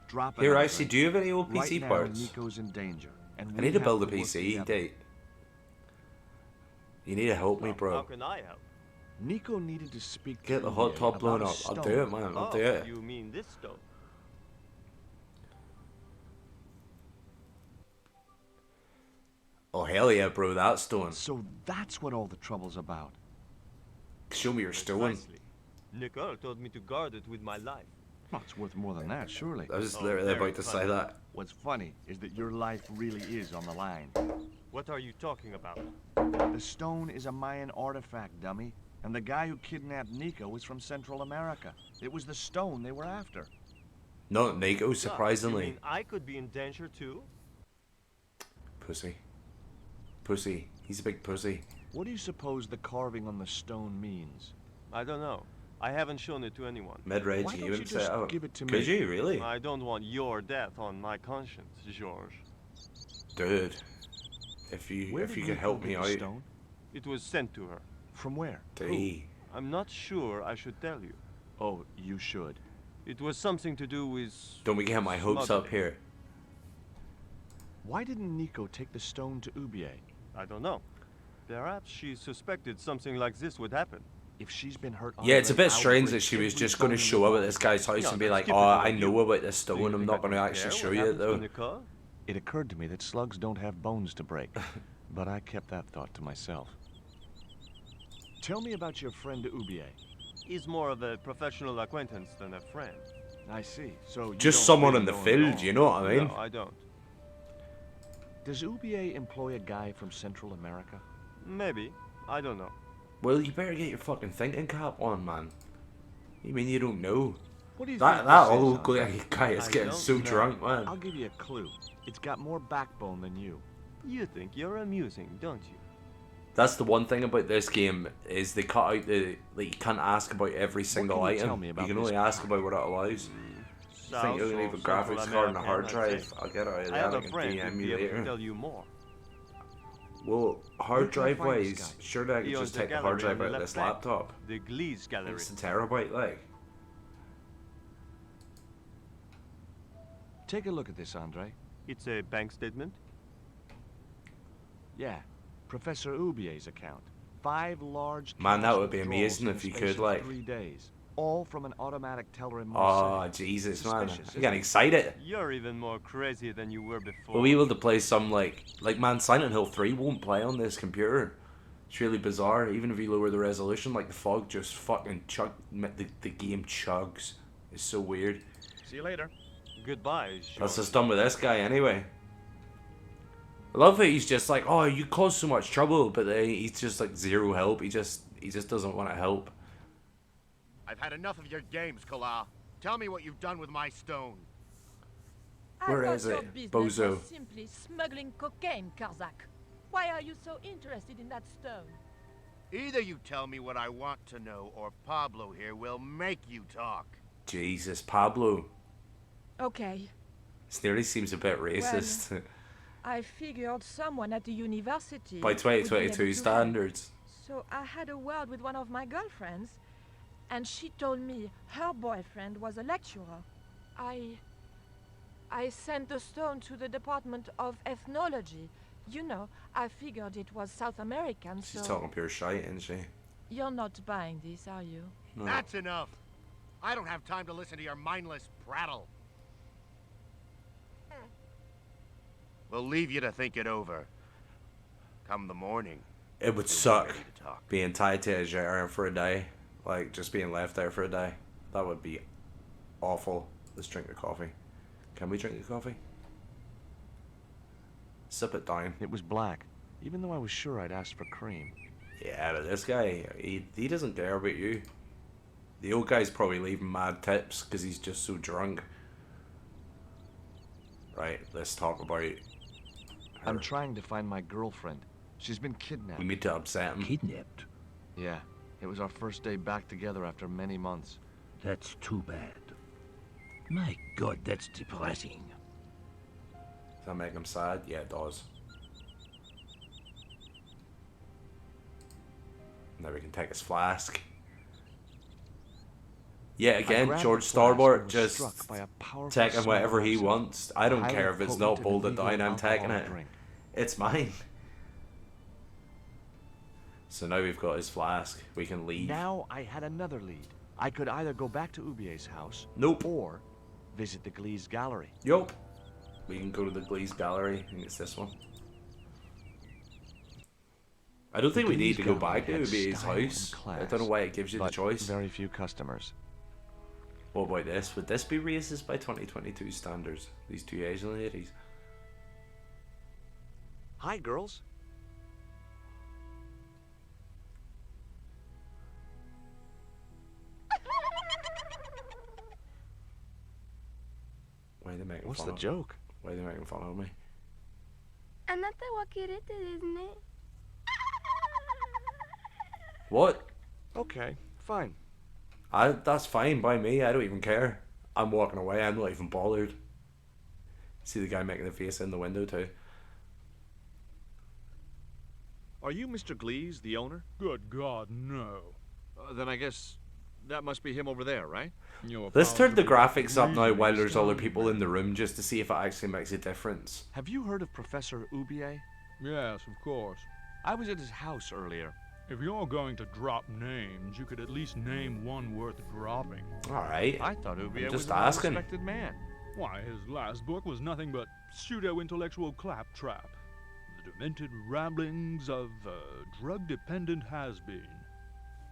[SPEAKER 3] Drop it,
[SPEAKER 1] Here,
[SPEAKER 3] Andre.
[SPEAKER 1] actually, do you have any old PC
[SPEAKER 3] right now,
[SPEAKER 1] parts?
[SPEAKER 3] Nico's in danger. And
[SPEAKER 1] I
[SPEAKER 3] we
[SPEAKER 1] need to
[SPEAKER 3] have
[SPEAKER 1] build a
[SPEAKER 3] work
[SPEAKER 1] PC,
[SPEAKER 3] together.
[SPEAKER 1] date. You need to help me,
[SPEAKER 4] How
[SPEAKER 1] bro.
[SPEAKER 4] can I help?
[SPEAKER 3] Nico needed to speak to
[SPEAKER 1] Get the hot
[SPEAKER 3] Oubier
[SPEAKER 1] top blown
[SPEAKER 3] about
[SPEAKER 1] up.
[SPEAKER 3] a
[SPEAKER 1] I'll do
[SPEAKER 3] stone.
[SPEAKER 1] it, man. I'll
[SPEAKER 4] Oh,
[SPEAKER 1] do it.
[SPEAKER 4] you mean this stone?
[SPEAKER 1] Oh, hell yeah, bro. That stone.
[SPEAKER 3] So that's what all the trouble's about.
[SPEAKER 1] Show me your stone.
[SPEAKER 4] Precisely. Nicole told me to guard it with my life.
[SPEAKER 3] Well, it's worth more than that, surely.
[SPEAKER 1] I was
[SPEAKER 4] Oh,
[SPEAKER 1] literally
[SPEAKER 4] very
[SPEAKER 1] about to say
[SPEAKER 4] funny.
[SPEAKER 1] that.
[SPEAKER 3] What's funny is that your life really is on the line.
[SPEAKER 4] What are you talking about?
[SPEAKER 3] The stone is a Mayan artifact, dummy. And the guy who kidnapped Nico was from Central America. It was the stone they were after.
[SPEAKER 1] Not Nico,
[SPEAKER 4] You
[SPEAKER 1] surprisingly.
[SPEAKER 4] mean I could be in danger too?
[SPEAKER 1] Pussy. Pussy. He's a big pussy.
[SPEAKER 3] What do you suppose the carving on the stone means?
[SPEAKER 4] I don't know. I haven't shown it to anyone.
[SPEAKER 1] Mid-range,
[SPEAKER 3] Why don't
[SPEAKER 1] you
[SPEAKER 3] you
[SPEAKER 1] wouldn't say
[SPEAKER 3] just
[SPEAKER 1] it.
[SPEAKER 3] give it to
[SPEAKER 1] Could
[SPEAKER 3] me?
[SPEAKER 1] you, really?
[SPEAKER 4] I don't want your death on my conscience, George.
[SPEAKER 1] Dude. If you
[SPEAKER 3] Where
[SPEAKER 1] if
[SPEAKER 3] did
[SPEAKER 1] you could
[SPEAKER 3] Nico
[SPEAKER 1] help
[SPEAKER 3] get
[SPEAKER 1] me
[SPEAKER 3] the
[SPEAKER 1] out.
[SPEAKER 3] stone?
[SPEAKER 4] It was sent to her.
[SPEAKER 3] From where?
[SPEAKER 1] Gee.
[SPEAKER 4] I'm not sure I should tell you.
[SPEAKER 3] Oh, you should.
[SPEAKER 4] It was something to do with...
[SPEAKER 1] Don't we get my hopes up
[SPEAKER 4] smuggling.
[SPEAKER 1] here?
[SPEAKER 3] Why didn't Nico take the stone to Oubier?
[SPEAKER 4] I don't know. Perhaps she suspected something like this would happen.
[SPEAKER 3] If she's been hurt,
[SPEAKER 1] Yeah, it's a bit
[SPEAKER 3] I'll
[SPEAKER 1] strange
[SPEAKER 3] break
[SPEAKER 1] that she was
[SPEAKER 3] every
[SPEAKER 1] just going to
[SPEAKER 3] bone in
[SPEAKER 1] show
[SPEAKER 3] the
[SPEAKER 1] up at
[SPEAKER 3] body.
[SPEAKER 1] this guy's house
[SPEAKER 4] Yeah,
[SPEAKER 1] and be like,
[SPEAKER 4] skip
[SPEAKER 1] oh,
[SPEAKER 4] it
[SPEAKER 1] I
[SPEAKER 4] over
[SPEAKER 1] know
[SPEAKER 4] you.
[SPEAKER 1] about this
[SPEAKER 4] Do you
[SPEAKER 1] stone, I'm
[SPEAKER 4] think
[SPEAKER 1] not
[SPEAKER 4] I
[SPEAKER 1] going to
[SPEAKER 4] don't
[SPEAKER 1] actually
[SPEAKER 4] care
[SPEAKER 1] show
[SPEAKER 4] what
[SPEAKER 1] you it
[SPEAKER 4] happens
[SPEAKER 1] though.
[SPEAKER 4] when you call?
[SPEAKER 3] It occurred to me that slugs don't have bones to break, but I kept that thought to myself. Tell me about your friend Ubier.
[SPEAKER 4] He's more of a professional acquaintance than a friend.
[SPEAKER 3] I see. So you
[SPEAKER 1] Just
[SPEAKER 3] don't
[SPEAKER 1] someone
[SPEAKER 3] really
[SPEAKER 1] in the
[SPEAKER 3] know him at
[SPEAKER 1] field,
[SPEAKER 3] all.
[SPEAKER 1] you know what I mean?
[SPEAKER 4] No, I don't.
[SPEAKER 3] Does Ubier employ a guy from Central America?
[SPEAKER 4] Maybe. I don't know.
[SPEAKER 1] Well, you better get your fucking thinking cap on, man. You mean you don't know?
[SPEAKER 3] What do you
[SPEAKER 1] That
[SPEAKER 3] think
[SPEAKER 1] that
[SPEAKER 3] this is,
[SPEAKER 1] old
[SPEAKER 3] Andre?
[SPEAKER 1] guy is
[SPEAKER 4] I
[SPEAKER 1] getting
[SPEAKER 4] don't
[SPEAKER 1] so
[SPEAKER 4] know.
[SPEAKER 1] drunk, man.
[SPEAKER 3] I'll give you a clue. It's got more backbone than you.
[SPEAKER 4] You think you're amusing, don't you?
[SPEAKER 1] That's the one thing about this game is they cut out the like you can't ask about every single
[SPEAKER 3] can you
[SPEAKER 1] item.
[SPEAKER 3] tell me about
[SPEAKER 1] You can
[SPEAKER 3] this
[SPEAKER 1] only ask
[SPEAKER 3] car?
[SPEAKER 1] about what it allows. I think you're gonna leave a graphics card and a hard drive. I'll get out of
[SPEAKER 4] I
[SPEAKER 1] there.
[SPEAKER 4] have
[SPEAKER 1] I
[SPEAKER 4] a
[SPEAKER 1] can
[SPEAKER 4] friend
[SPEAKER 1] DM
[SPEAKER 4] who'd be
[SPEAKER 1] you
[SPEAKER 4] able to
[SPEAKER 1] later.
[SPEAKER 4] tell you more.
[SPEAKER 1] Well, hard
[SPEAKER 3] can I
[SPEAKER 1] drive
[SPEAKER 3] find this
[SPEAKER 1] wise,
[SPEAKER 3] guy?
[SPEAKER 1] surely I
[SPEAKER 4] He
[SPEAKER 1] could
[SPEAKER 4] owns
[SPEAKER 1] just
[SPEAKER 4] the
[SPEAKER 1] take the hard
[SPEAKER 4] gallery on
[SPEAKER 1] drive
[SPEAKER 4] the
[SPEAKER 1] out of
[SPEAKER 4] left
[SPEAKER 1] this
[SPEAKER 4] bank.
[SPEAKER 1] laptop.
[SPEAKER 4] The Glees Gallery.
[SPEAKER 1] It's a terabyte, like.
[SPEAKER 3] Take a look at this, Andre.
[SPEAKER 4] It's a bank statement.
[SPEAKER 3] Yeah, Professor Ubier's account. 5 large.
[SPEAKER 1] Man, that
[SPEAKER 3] cash
[SPEAKER 1] would be
[SPEAKER 3] withdrawals
[SPEAKER 1] amazing
[SPEAKER 3] in
[SPEAKER 1] if
[SPEAKER 3] the
[SPEAKER 1] you
[SPEAKER 3] space
[SPEAKER 1] could,
[SPEAKER 3] of
[SPEAKER 1] like-
[SPEAKER 3] 3 days, all from an automatic teller in
[SPEAKER 1] Oh,
[SPEAKER 3] Marseille.
[SPEAKER 1] Jesus, man.
[SPEAKER 3] Suspicious,
[SPEAKER 1] I'm getting
[SPEAKER 3] isn't it?
[SPEAKER 1] excited.
[SPEAKER 4] You're even more crazy than you were before.
[SPEAKER 1] We'll be able to play some, like, man, Silent Hill 3 won't play on this computer. It's really bizarre. Even if you lower the resolution, like, the fog just fucking the game chugs. It's so weird.
[SPEAKER 3] See you later.
[SPEAKER 4] Goodbye,
[SPEAKER 1] That's
[SPEAKER 4] George.
[SPEAKER 1] just done with this guy anyway. I love that he's just like, oh, you caused so much trouble, but then he's just like zero help. He just doesn't want to help.
[SPEAKER 7] I've had enough of your games, Kala. Tell me what you've done with my stone.
[SPEAKER 1] Where
[SPEAKER 2] I thought
[SPEAKER 1] is
[SPEAKER 2] your
[SPEAKER 1] it,
[SPEAKER 2] business
[SPEAKER 1] bozo?
[SPEAKER 2] was simply smuggling cocaine, Karzak. Why are you so interested in that stone?
[SPEAKER 7] Either you tell me what I want to know, or Pablo here will make you talk.
[SPEAKER 1] Jesus, Pablo.
[SPEAKER 2] Okay,
[SPEAKER 1] This nearly seems a bit racist.
[SPEAKER 2] I figured someone at the university
[SPEAKER 1] By
[SPEAKER 2] would be able
[SPEAKER 1] 2022
[SPEAKER 2] to help.
[SPEAKER 1] standards.
[SPEAKER 2] So I had a word with one of my girlfriends, and she told me her boyfriend was a lecturer. I sent the stone to the Department of Ethnology. You know, I figured it was South American,
[SPEAKER 1] She's
[SPEAKER 2] so...
[SPEAKER 1] talking pure shite, isn't she?
[SPEAKER 2] You're not buying this, are you?
[SPEAKER 1] No.
[SPEAKER 7] That's enough. I don't have time to listen to your mindless prattle. We'll leave you to think it over. Come the morning,
[SPEAKER 1] It would
[SPEAKER 7] you'll be
[SPEAKER 1] suck
[SPEAKER 7] ready to talk.
[SPEAKER 1] being tied to a jar for a day. Like, just being left there for a day. That would be awful. Let's drink the coffee. Can we drink the coffee? Sip it down.
[SPEAKER 3] It was black, even though I was sure I'd asked for cream.
[SPEAKER 1] Yeah, but this guy, he doesn't care about you. The old guy's probably leaving mad tips because he's just so drunk. Right, let's talk about her.
[SPEAKER 3] I'm trying to find my girlfriend. She's been kidnapped.
[SPEAKER 1] We need to upset him.
[SPEAKER 5] Kidnapped?
[SPEAKER 3] Yeah, it was our first day back together after many months.
[SPEAKER 5] That's too bad. My God, that's depressing.
[SPEAKER 1] Does that make him sad? Yeah, it does. Now we can take his flask. Yeah,
[SPEAKER 3] I
[SPEAKER 1] again,
[SPEAKER 3] grabbed
[SPEAKER 1] George
[SPEAKER 3] the flask and
[SPEAKER 1] Starboard
[SPEAKER 3] was
[SPEAKER 1] just
[SPEAKER 3] struck by a powerful
[SPEAKER 1] taking
[SPEAKER 3] smell
[SPEAKER 1] whatever
[SPEAKER 3] of
[SPEAKER 1] he
[SPEAKER 3] absinthe.
[SPEAKER 1] wants. I don't
[SPEAKER 3] Highly
[SPEAKER 1] care if it's
[SPEAKER 3] potent
[SPEAKER 1] not
[SPEAKER 3] and
[SPEAKER 1] bolted
[SPEAKER 3] illegal
[SPEAKER 1] down, I'm taking
[SPEAKER 3] alcoholic
[SPEAKER 1] it.
[SPEAKER 3] drink.
[SPEAKER 1] It's mine. So now we've got his flask. We can leave.
[SPEAKER 3] Now I had another lead. I could either go back to Ubier's house,
[SPEAKER 1] Nope.
[SPEAKER 3] or visit the Glees Gallery.
[SPEAKER 1] Yup. We can go to the Glees Gallery. I think it's this one. I don't think we need to go back to
[SPEAKER 3] Gallery had
[SPEAKER 1] his
[SPEAKER 3] style and
[SPEAKER 1] house. I
[SPEAKER 3] class,
[SPEAKER 1] don't know why it gives you the
[SPEAKER 3] but
[SPEAKER 1] choice.
[SPEAKER 3] very few customers.
[SPEAKER 1] What about this? Would this be racist by 2022 standards? These two Asian ladies.
[SPEAKER 3] Hi, girls.
[SPEAKER 1] Why are they making
[SPEAKER 3] What's
[SPEAKER 1] fun
[SPEAKER 3] the
[SPEAKER 1] of
[SPEAKER 3] joke?
[SPEAKER 1] Why are they making fun of me?
[SPEAKER 8] Anata wa kirete desu ne.
[SPEAKER 1] What?
[SPEAKER 3] Okay, fine.
[SPEAKER 1] That's fine by me. I don't even care. I'm walking away. I'm not even bothered. See the guy making the face in the window too.
[SPEAKER 3] Are you Mr. Glees, the owner?
[SPEAKER 9] Good God, no.
[SPEAKER 3] Then I guess that must be him over there, right?
[SPEAKER 1] Let's turn the graphics up now while there's other people in the room just to see if it actually makes a difference.
[SPEAKER 3] Have you heard of Professor Ubier?
[SPEAKER 9] Yes, of course.
[SPEAKER 3] I was at his house earlier.
[SPEAKER 9] If you're going to drop names, you could at least name one worth dropping.
[SPEAKER 1] Alright.
[SPEAKER 3] I thought Ubier
[SPEAKER 1] I'm
[SPEAKER 3] was
[SPEAKER 1] just
[SPEAKER 3] a
[SPEAKER 1] asking.
[SPEAKER 3] respected man.
[SPEAKER 9] Why, his last book was nothing but pseudo-intellectual claptrap. The demented ramblings of a drug-dependent has-been.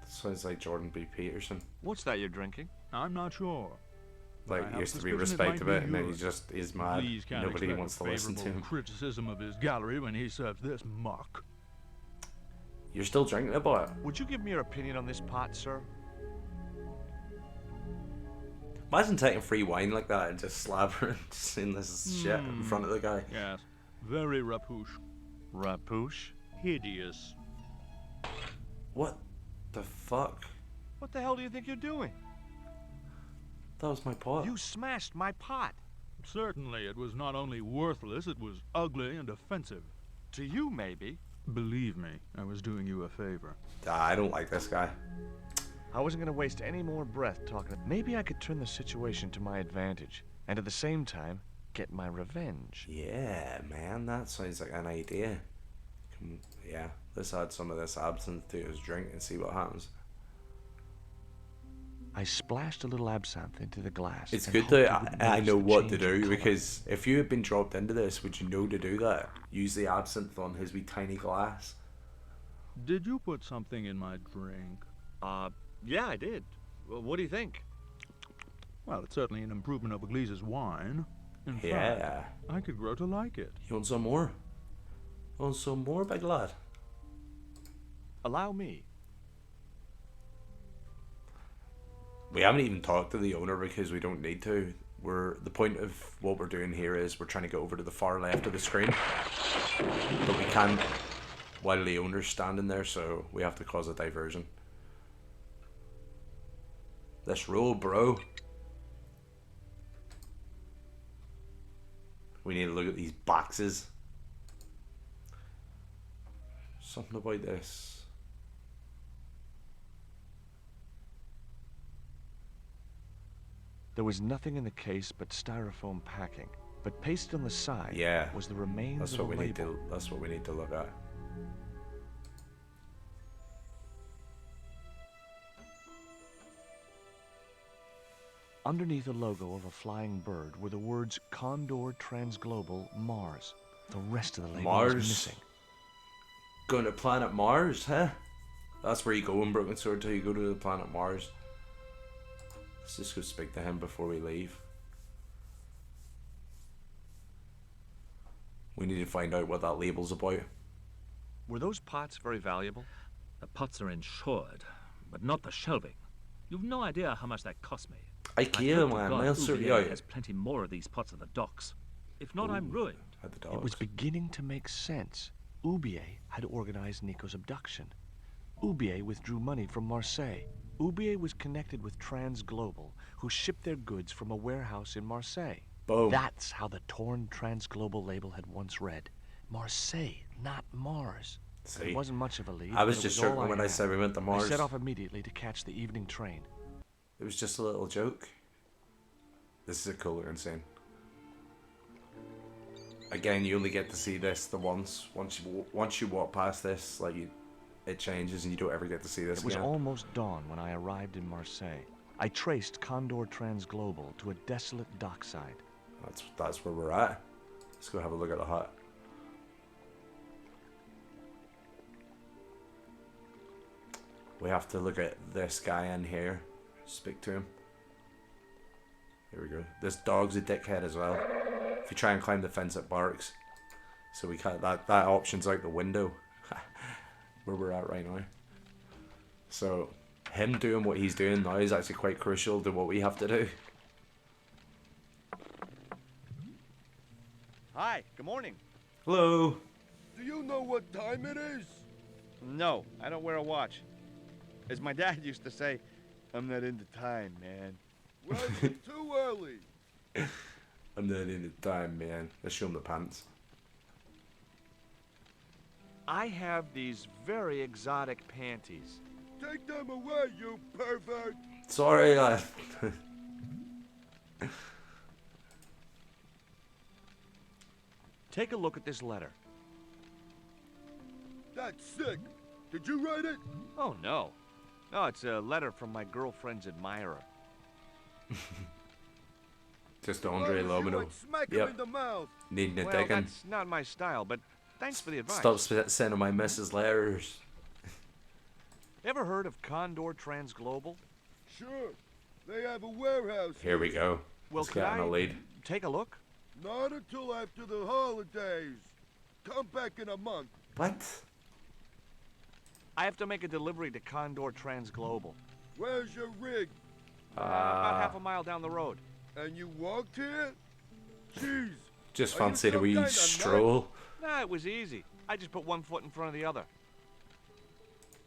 [SPEAKER 1] Sounds like Jordan B. Peterson.
[SPEAKER 3] What's that you're drinking?
[SPEAKER 9] I'm not sure.
[SPEAKER 1] Like,
[SPEAKER 9] I
[SPEAKER 1] he
[SPEAKER 9] have
[SPEAKER 1] used to be
[SPEAKER 9] suspicion it might
[SPEAKER 1] respected
[SPEAKER 9] be
[SPEAKER 1] it, and then he
[SPEAKER 9] yours.
[SPEAKER 1] just is mad.
[SPEAKER 9] Please can't
[SPEAKER 1] Nobody
[SPEAKER 9] expect
[SPEAKER 1] wants to
[SPEAKER 9] a
[SPEAKER 1] listen to
[SPEAKER 9] favorable
[SPEAKER 1] him.
[SPEAKER 9] criticism of his gallery when he serves this muck.
[SPEAKER 1] You're still drinking it, boy?
[SPEAKER 3] Would you give me your opinion on this pot, sir?
[SPEAKER 1] Imagine taking free wine like that and just slabbering just in this shit in front of the guy.
[SPEAKER 9] Yes, very rapouche.
[SPEAKER 3] Rapouche?
[SPEAKER 9] Hideous.
[SPEAKER 1] What the fuck?
[SPEAKER 3] What the hell do you think you're doing?
[SPEAKER 1] That was my pot.
[SPEAKER 3] You smashed my pot.
[SPEAKER 9] Certainly, it was not only worthless, it was ugly and offensive.
[SPEAKER 3] To you, maybe.
[SPEAKER 9] Believe me, I was doing you a favor.
[SPEAKER 1] I don't like this guy.
[SPEAKER 3] I wasn't going to waste any more breath talking. Maybe I could turn the situation to my advantage, and at the same time, get my revenge.
[SPEAKER 1] Yeah, man, that sounds like an idea. Yeah, let's add some of this absinthe to his drink and see what happens.
[SPEAKER 3] I splashed a little absinthe into the glass.
[SPEAKER 1] It's
[SPEAKER 3] and
[SPEAKER 1] good
[SPEAKER 3] hoped it
[SPEAKER 1] that
[SPEAKER 3] would
[SPEAKER 1] I
[SPEAKER 3] notice
[SPEAKER 1] know
[SPEAKER 3] the
[SPEAKER 1] what to
[SPEAKER 3] change in
[SPEAKER 1] do,
[SPEAKER 3] colour.
[SPEAKER 1] because if you had been dropped into this, would you know to do that? Use the absinthe on his wee tiny glass.
[SPEAKER 9] Did you put something in my drink?
[SPEAKER 3] Yeah, I did. Well, what do you think?
[SPEAKER 9] Well, it's certainly an improvement over Gleese's wine. In fact,
[SPEAKER 1] Yeah.
[SPEAKER 9] I could grow to like it.
[SPEAKER 1] You want some more? You want some more, big lad?
[SPEAKER 3] Allow me.
[SPEAKER 1] We haven't even talked to the owner because we don't need to. The point of what we're doing here is we're trying to go over to the far left of the screen, but we can't while the owner's standing there, so we have to cause a diversion. Let's roll, bro. We need to look at these boxes. Something about this.
[SPEAKER 3] There was nothing in the case but styrofoam packing, but pasted on the side
[SPEAKER 1] Yeah,
[SPEAKER 3] was the remains
[SPEAKER 1] That's
[SPEAKER 3] of
[SPEAKER 1] what
[SPEAKER 3] a
[SPEAKER 1] we need
[SPEAKER 3] label.
[SPEAKER 1] to. That's what we need to look at.
[SPEAKER 3] Underneath the logo of a flying bird were the words Condor Transglobal Mars. The rest of the label
[SPEAKER 1] Mars.
[SPEAKER 3] was missing.
[SPEAKER 1] Going to planet Mars, huh? That's where you go in Broken Sword till you go to the planet Mars. Let's just go speak to him before we leave. We need to find out what that label's about.
[SPEAKER 3] Were those pots very valuable?
[SPEAKER 10] The pots are insured, but not the shelving. You've no idea how much that cost me.
[SPEAKER 1] IKEA,
[SPEAKER 10] hope to
[SPEAKER 1] man,
[SPEAKER 10] God
[SPEAKER 1] they'll sort you
[SPEAKER 10] Ubier
[SPEAKER 1] out.
[SPEAKER 10] has plenty more of these pots at the docks. If not, I'm ruined.
[SPEAKER 1] At the
[SPEAKER 3] It was
[SPEAKER 1] dogs.
[SPEAKER 3] beginning to make sense. Ubier had organized Nico's abduction. Ubier withdrew money from Marseille. Ubier was connected with Transglobal, who shipped their goods from a warehouse in Marseille.
[SPEAKER 1] Boom.
[SPEAKER 3] That's how the torn Transglobal label had once read. Marseille, not Mars.
[SPEAKER 1] See?
[SPEAKER 3] It wasn't much of a lead.
[SPEAKER 1] I was
[SPEAKER 3] but it
[SPEAKER 1] just
[SPEAKER 3] all
[SPEAKER 1] joking when I
[SPEAKER 3] had.
[SPEAKER 1] said we went to Mars.
[SPEAKER 3] I set off immediately to catch the evening train.
[SPEAKER 1] It was just a little joke. This is a cool looking scene. Again, you only get to see this the once. Once you walk past this, like it changes, and you don't ever get to see this
[SPEAKER 3] It was
[SPEAKER 1] again.
[SPEAKER 3] almost dawn when I arrived in Marseille. I traced Condor Transglobal to a desolate dockside.
[SPEAKER 1] That's where we're at. Let's go have a look at the hut. We have to look at this guy in here. Speak to him. Here we go. This dog's a dickhead as well. If you try and climb the fence, it barks. So we can't. That option's out the window. Where we're at right now. So him doing what he's doing now is actually quite crucial to what we have to do.
[SPEAKER 3] Hi, good morning.
[SPEAKER 1] Hello.
[SPEAKER 11] Do you know what time it is?
[SPEAKER 3] No, I don't wear a watch. As my dad used to say, I'm not into time, man.
[SPEAKER 11] Well, it's too early.
[SPEAKER 1] I'm not in the time, man. Let's show him the pants.
[SPEAKER 3] I have these very exotic panties.
[SPEAKER 11] Take them away, you pervert.
[SPEAKER 1] Sorry, lad.
[SPEAKER 3] Take a look at this letter.
[SPEAKER 11] That's sick. Did you write it?
[SPEAKER 3] Oh, no. No, it's a letter from my girlfriend's admirer.
[SPEAKER 1] Just Andre
[SPEAKER 11] Why don't you,
[SPEAKER 1] Lomino.
[SPEAKER 11] like, smack him
[SPEAKER 1] Yep.
[SPEAKER 11] in the mouth?
[SPEAKER 1] Needing a
[SPEAKER 3] Well,
[SPEAKER 1] digging.
[SPEAKER 3] that's not my style, but thanks for the advice.
[SPEAKER 1] Stop sending my missus letters.
[SPEAKER 3] Ever heard of Condor Transglobal?
[SPEAKER 11] Sure. They have a warehouse.
[SPEAKER 1] Here we go.
[SPEAKER 3] Well,
[SPEAKER 1] Let's
[SPEAKER 3] could
[SPEAKER 1] get in
[SPEAKER 3] I
[SPEAKER 1] a lead.
[SPEAKER 3] take a look?
[SPEAKER 11] Not until after the holidays. Come back in a month.
[SPEAKER 1] What?
[SPEAKER 3] I have to make a delivery to Condor Transglobal.
[SPEAKER 11] Where's your rig?
[SPEAKER 3] About half a mile down the road.
[SPEAKER 11] And you walked here? Jeez.
[SPEAKER 1] Just
[SPEAKER 11] Are you
[SPEAKER 1] fancied a
[SPEAKER 11] some
[SPEAKER 1] wee
[SPEAKER 11] kind of
[SPEAKER 1] stroll.
[SPEAKER 3] Nah, it was easy. I just put one foot in front of the other.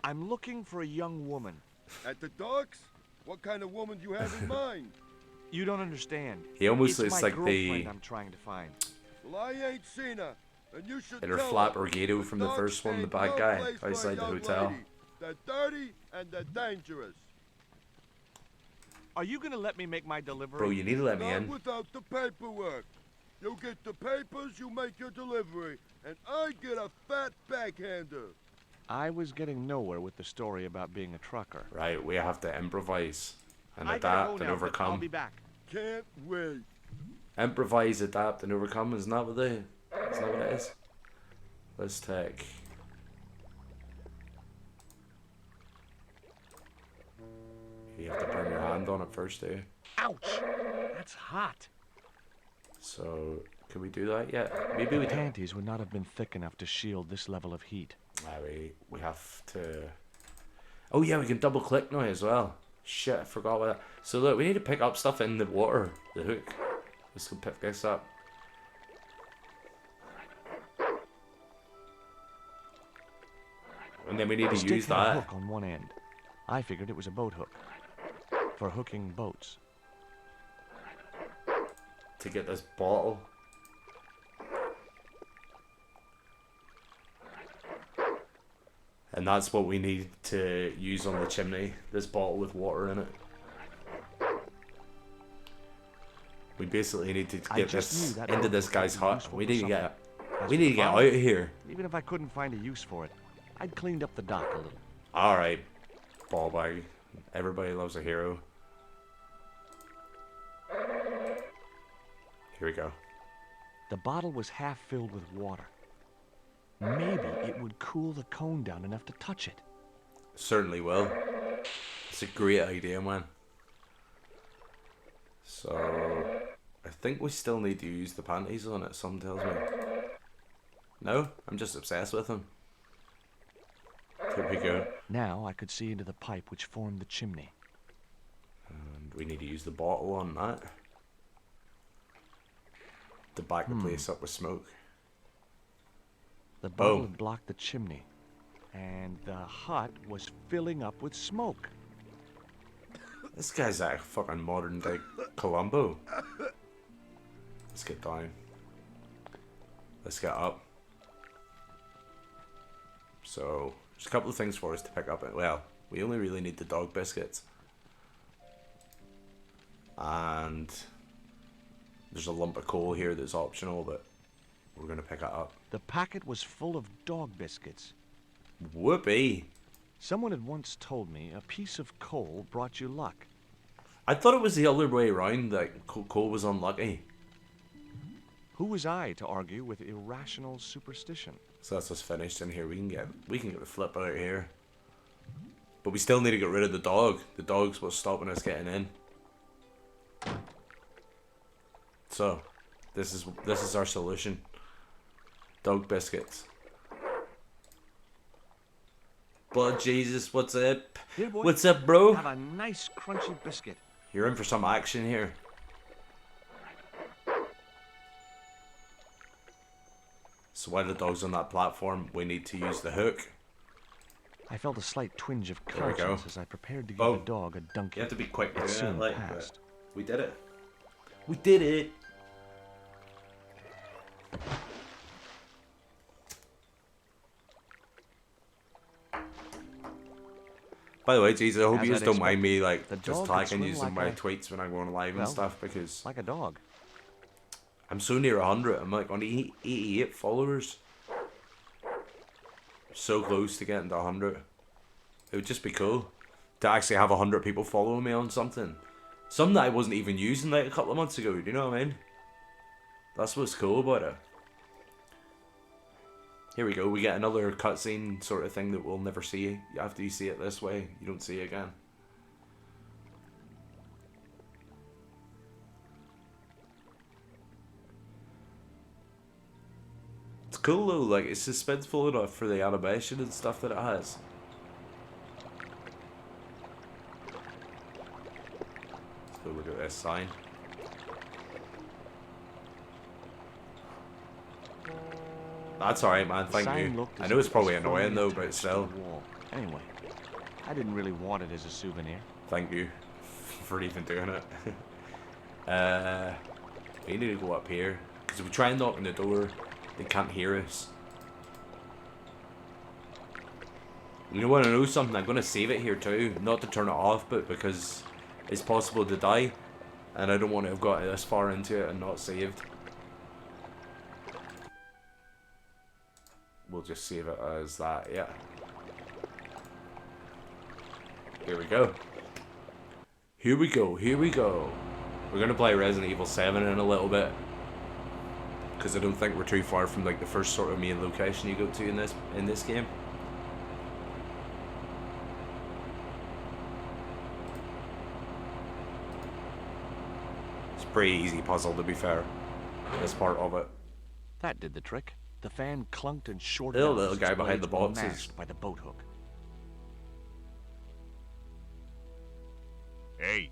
[SPEAKER 3] I'm looking for a young woman.
[SPEAKER 11] At the docks? What kind of woman do you have in mind?
[SPEAKER 3] You don't understand.
[SPEAKER 1] He almost
[SPEAKER 3] It's
[SPEAKER 1] looks
[SPEAKER 3] my
[SPEAKER 1] like
[SPEAKER 3] girlfriend
[SPEAKER 1] the
[SPEAKER 3] I'm trying to find.
[SPEAKER 11] Well, I ain't seen her. And you should
[SPEAKER 1] inner
[SPEAKER 11] tell
[SPEAKER 1] Flap
[SPEAKER 11] her.
[SPEAKER 1] Orgato from the
[SPEAKER 11] Docks
[SPEAKER 1] first one, the
[SPEAKER 11] ain't
[SPEAKER 1] bad
[SPEAKER 11] no
[SPEAKER 1] guy
[SPEAKER 11] place for a
[SPEAKER 1] outside the
[SPEAKER 11] young
[SPEAKER 1] hotel.
[SPEAKER 11] lady. They're dirty and they're dangerous.
[SPEAKER 3] Are you gonna let me make my delivery?
[SPEAKER 1] Bro, you need to let me
[SPEAKER 11] Not
[SPEAKER 1] in.
[SPEAKER 11] without the paperwork. You get the papers, you make your delivery, and I get a fat backhander.
[SPEAKER 3] I was getting nowhere with the story about being a trucker.
[SPEAKER 1] Right, we have to improvise and
[SPEAKER 3] I gotta
[SPEAKER 1] adapt
[SPEAKER 3] go
[SPEAKER 1] and
[SPEAKER 3] now, but I'll
[SPEAKER 1] overcome.
[SPEAKER 3] be back.
[SPEAKER 11] Can't wait.
[SPEAKER 1] Improvise, adapt, and overcome. Isn't that what it is? Let's take. You have to burn your hand on it first, do you?
[SPEAKER 3] Ouch! That's hot.
[SPEAKER 1] So, can we do that yet? Maybe we
[SPEAKER 3] The
[SPEAKER 1] can.
[SPEAKER 3] panties would not have been thick enough to shield this level of heat.
[SPEAKER 1] We have to. Oh yeah, we can double click now as well. Shit, I forgot about that. So look, we need to pick up stuff in the water. The hook. Let's go pick this up. And then we need
[SPEAKER 3] The
[SPEAKER 1] to
[SPEAKER 3] stick
[SPEAKER 1] use
[SPEAKER 3] had a
[SPEAKER 1] that.
[SPEAKER 3] hook on one end. I figured it was a boat hook for hooking boats.
[SPEAKER 1] To get this bottle. And that's what we need to use on the chimney. This bottle with water in it. We basically need to
[SPEAKER 3] I
[SPEAKER 1] get
[SPEAKER 3] just
[SPEAKER 1] this
[SPEAKER 3] knew that
[SPEAKER 1] into
[SPEAKER 3] boat
[SPEAKER 1] this
[SPEAKER 3] would
[SPEAKER 1] guy's
[SPEAKER 3] be
[SPEAKER 1] hut.
[SPEAKER 3] useful
[SPEAKER 1] We
[SPEAKER 3] for
[SPEAKER 1] need to
[SPEAKER 3] something.
[SPEAKER 1] get
[SPEAKER 3] As
[SPEAKER 1] we
[SPEAKER 3] for
[SPEAKER 1] need
[SPEAKER 3] the
[SPEAKER 1] to get out
[SPEAKER 3] bottle,
[SPEAKER 1] of here.
[SPEAKER 3] Even if I couldn't find a use for it, I'd cleaned up the dock a little.
[SPEAKER 1] Alright, ball bag. Everybody loves a hero. Here we go.
[SPEAKER 3] The bottle was half filled with water. Maybe it would cool the cone down enough to touch it.
[SPEAKER 1] Certainly will. It's a great idea, man. So, I think we still need to use the panties on it, something tells me. No? I'm just obsessed with them. Here we go.
[SPEAKER 3] Now I could see into the pipe which formed the chimney.
[SPEAKER 1] And we need to use the bottle on that. To back the place up with smoke.
[SPEAKER 3] The bottle
[SPEAKER 1] Oh.
[SPEAKER 3] had blocked the chimney, and the hut was filling up with smoke.
[SPEAKER 1] This guy's like fucking modern day Columbo. Let's get down. Let's get up. So, there's a couple of things for us to pick up. Well, we only really need the dog biscuits. And there's a lump of coal here that's optional, but we're going to pick it up.
[SPEAKER 3] The packet was full of dog biscuits.
[SPEAKER 1] Whoopee!
[SPEAKER 3] Someone had once told me a piece of coal brought you luck.
[SPEAKER 1] I thought it was the other way around, that coal was unlucky.
[SPEAKER 3] Who was I to argue with irrational superstition?
[SPEAKER 1] So that's us finished in here. We can get the flip out of here. But we still need to get rid of the dog. The dog's what's stopping us getting in. So, this is our solution. Dog biscuits. But Jesus, what's up?
[SPEAKER 3] Here, boy.
[SPEAKER 1] What's up, bro?
[SPEAKER 3] Have a nice crunchy biscuit.
[SPEAKER 1] You're in for some action here. So while the dog's on that platform, we need to use the hook.
[SPEAKER 3] I felt a slight twinge of
[SPEAKER 1] There we go.
[SPEAKER 3] conscience as I prepared to give
[SPEAKER 1] Oh.
[SPEAKER 3] the dog a dunking.
[SPEAKER 1] You have to be quick doing
[SPEAKER 3] It soon
[SPEAKER 1] it, like,
[SPEAKER 3] passed.
[SPEAKER 1] but we did it. We did it. By the way, Jesus, I hope
[SPEAKER 3] As
[SPEAKER 1] you just
[SPEAKER 3] I'd
[SPEAKER 1] don't mind me
[SPEAKER 3] expected,
[SPEAKER 1] like
[SPEAKER 3] the
[SPEAKER 1] just
[SPEAKER 3] dog could
[SPEAKER 1] tagging
[SPEAKER 3] swim
[SPEAKER 1] you in
[SPEAKER 3] like
[SPEAKER 1] my
[SPEAKER 3] a-
[SPEAKER 1] tweets when I'm going live and
[SPEAKER 3] well,
[SPEAKER 1] stuff because
[SPEAKER 3] Like a dog.
[SPEAKER 1] I'm so near 100. I'm like on 88 followers. so close to getting to 100. It would just be cool to actually have 100 people following me on something. Something that I wasn't even using like a couple of months ago, do you know what I mean? That's what's cool about it. Here we go, we get another cutscene sort of thing that we'll never see. After you see it this way, you don't see it again. It's cool though, like it's suspenseful enough for the animation and stuff that it has. Let's go look at this sign. That's alright, man, thank you. I know it's probably annoying though, but still.
[SPEAKER 3] Anyway, I didn't really want it as a souvenir.
[SPEAKER 1] Thank you for even doing it. We need to go up here, because if we try and knock on the door, they can't hear us. You want to know something? I'm going to save it here too, not to turn it off, but because it's possible to die, and I don't want to have got this far into it and not saved. We'll just save it as that, yeah. Here we go. Here we go, here we go. We're going to play Resident Evil 7 in a little bit, because I don't think we're too far from like the first sort of main location you go to in this game. It's a pretty easy puzzle, to be fair. This part of it.
[SPEAKER 3] That did the trick. The fan clunked and shorted
[SPEAKER 1] The
[SPEAKER 3] out
[SPEAKER 1] little
[SPEAKER 3] as
[SPEAKER 1] guy
[SPEAKER 3] its
[SPEAKER 1] behind the
[SPEAKER 3] blades were
[SPEAKER 1] boxes.
[SPEAKER 3] masked by the boat hook.
[SPEAKER 7] Hey,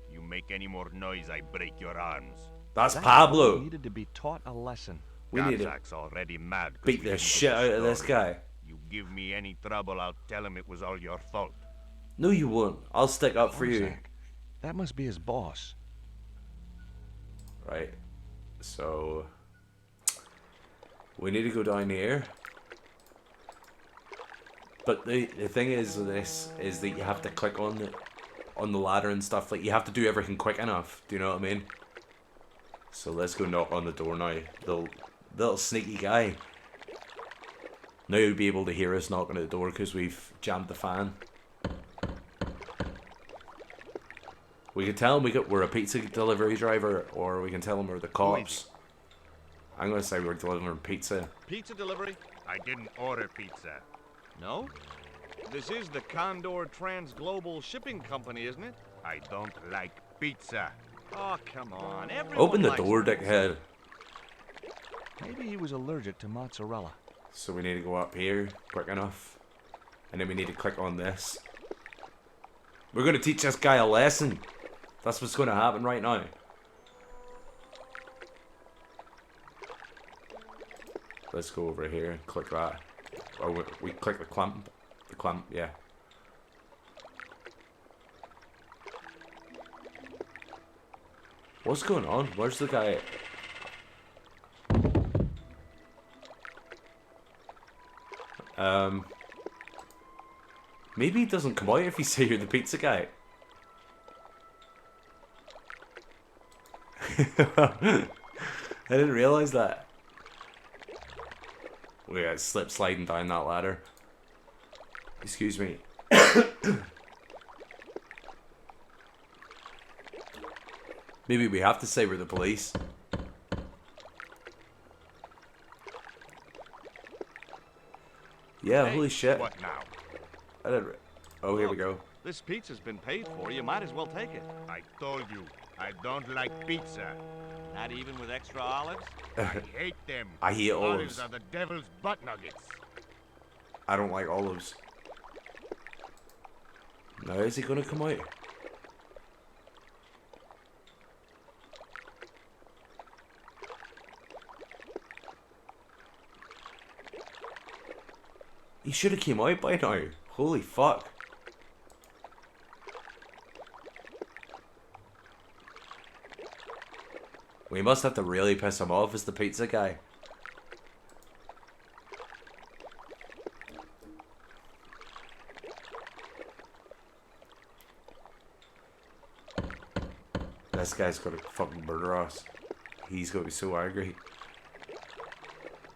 [SPEAKER 7] you make any more noise, I break your arms.
[SPEAKER 1] That's
[SPEAKER 3] That
[SPEAKER 1] Pablo.
[SPEAKER 3] needed to be taught a lesson.
[SPEAKER 1] We need to
[SPEAKER 7] Gonzag's already mad 'cause
[SPEAKER 1] beat
[SPEAKER 7] we
[SPEAKER 1] the
[SPEAKER 7] didn't
[SPEAKER 1] shit
[SPEAKER 7] get
[SPEAKER 1] out of this
[SPEAKER 7] story.
[SPEAKER 1] guy.
[SPEAKER 7] You give me any trouble, I'll tell him it was all your fault.
[SPEAKER 1] No, you won't. I'll stick up for you.
[SPEAKER 3] Gonzag, that must be his boss.
[SPEAKER 1] Right. So we need to go down here. But the thing is with this is that you have to click on the ladder and stuff. Like you have to do everything quick enough. Do you know what I mean? So let's go knock on the door now. The little sneaky guy. Now he'll be able to hear us knocking at the door because we've jammed the fan. We can tell him we're a pizza delivery driver, or we can tell him we're the cops. I'm gonna say we're delivering pizza.
[SPEAKER 4] Pizza delivery?
[SPEAKER 7] I didn't order pizza.
[SPEAKER 4] No? This is the Condor Trans-Global Shipping Company, isn't it?
[SPEAKER 7] I don't like pizza.
[SPEAKER 4] Oh, come on. Everyone
[SPEAKER 1] Open the
[SPEAKER 4] likes
[SPEAKER 1] door,
[SPEAKER 4] pizza.
[SPEAKER 1] dickhead.
[SPEAKER 3] Maybe he was allergic to mozzarella.
[SPEAKER 1] So we need to go up here quick enough. And then we need to click on this. We're gonna teach this guy a lesson. That's what's gonna happen right now. Let's go over here and click that. Or we click the clamp. The clamp, yeah. What's going on? Where's the guy? Maybe he doesn't come out if you say you're the pizza guy. I didn't realize that. We got slip sliding down that ladder. Excuse me. Maybe we have to say we're the police. Yeah,
[SPEAKER 7] Hey,
[SPEAKER 1] holy shit.
[SPEAKER 7] What now?
[SPEAKER 1] I didn't. Oh, here we go.
[SPEAKER 4] This pizza's been paid for. You might as well take it.
[SPEAKER 7] I told you, I don't like pizza.
[SPEAKER 4] Not even with extra olives?
[SPEAKER 7] I hate them.
[SPEAKER 1] I hate
[SPEAKER 7] Olives
[SPEAKER 1] olives.
[SPEAKER 7] are the devil's butt nuggets.
[SPEAKER 1] I don't like olives. Now is he gonna come out? He should have came out by now. Holy fuck. We must have to really piss him off as the pizza guy. This guy's gonna fucking murder us. He's gonna be so angry.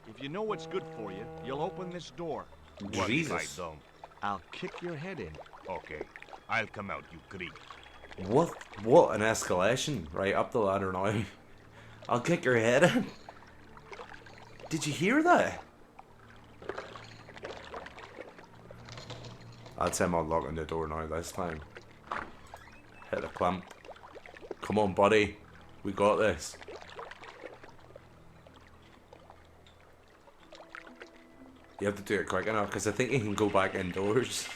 [SPEAKER 4] If you know what's good for you, you'll open this door.
[SPEAKER 7] What if I
[SPEAKER 1] Jesus.
[SPEAKER 7] don't?
[SPEAKER 3] I'll kick your head in.
[SPEAKER 7] Okay, I'll come out, you creep.
[SPEAKER 1] What an escalation. Right, up the ladder now. I'll kick your head in. Did you hear that? That's him unlocking the door now this time. Hit the clamp. Come on, buddy. We got this. You have to do it quick enough, because I think he can go back indoors.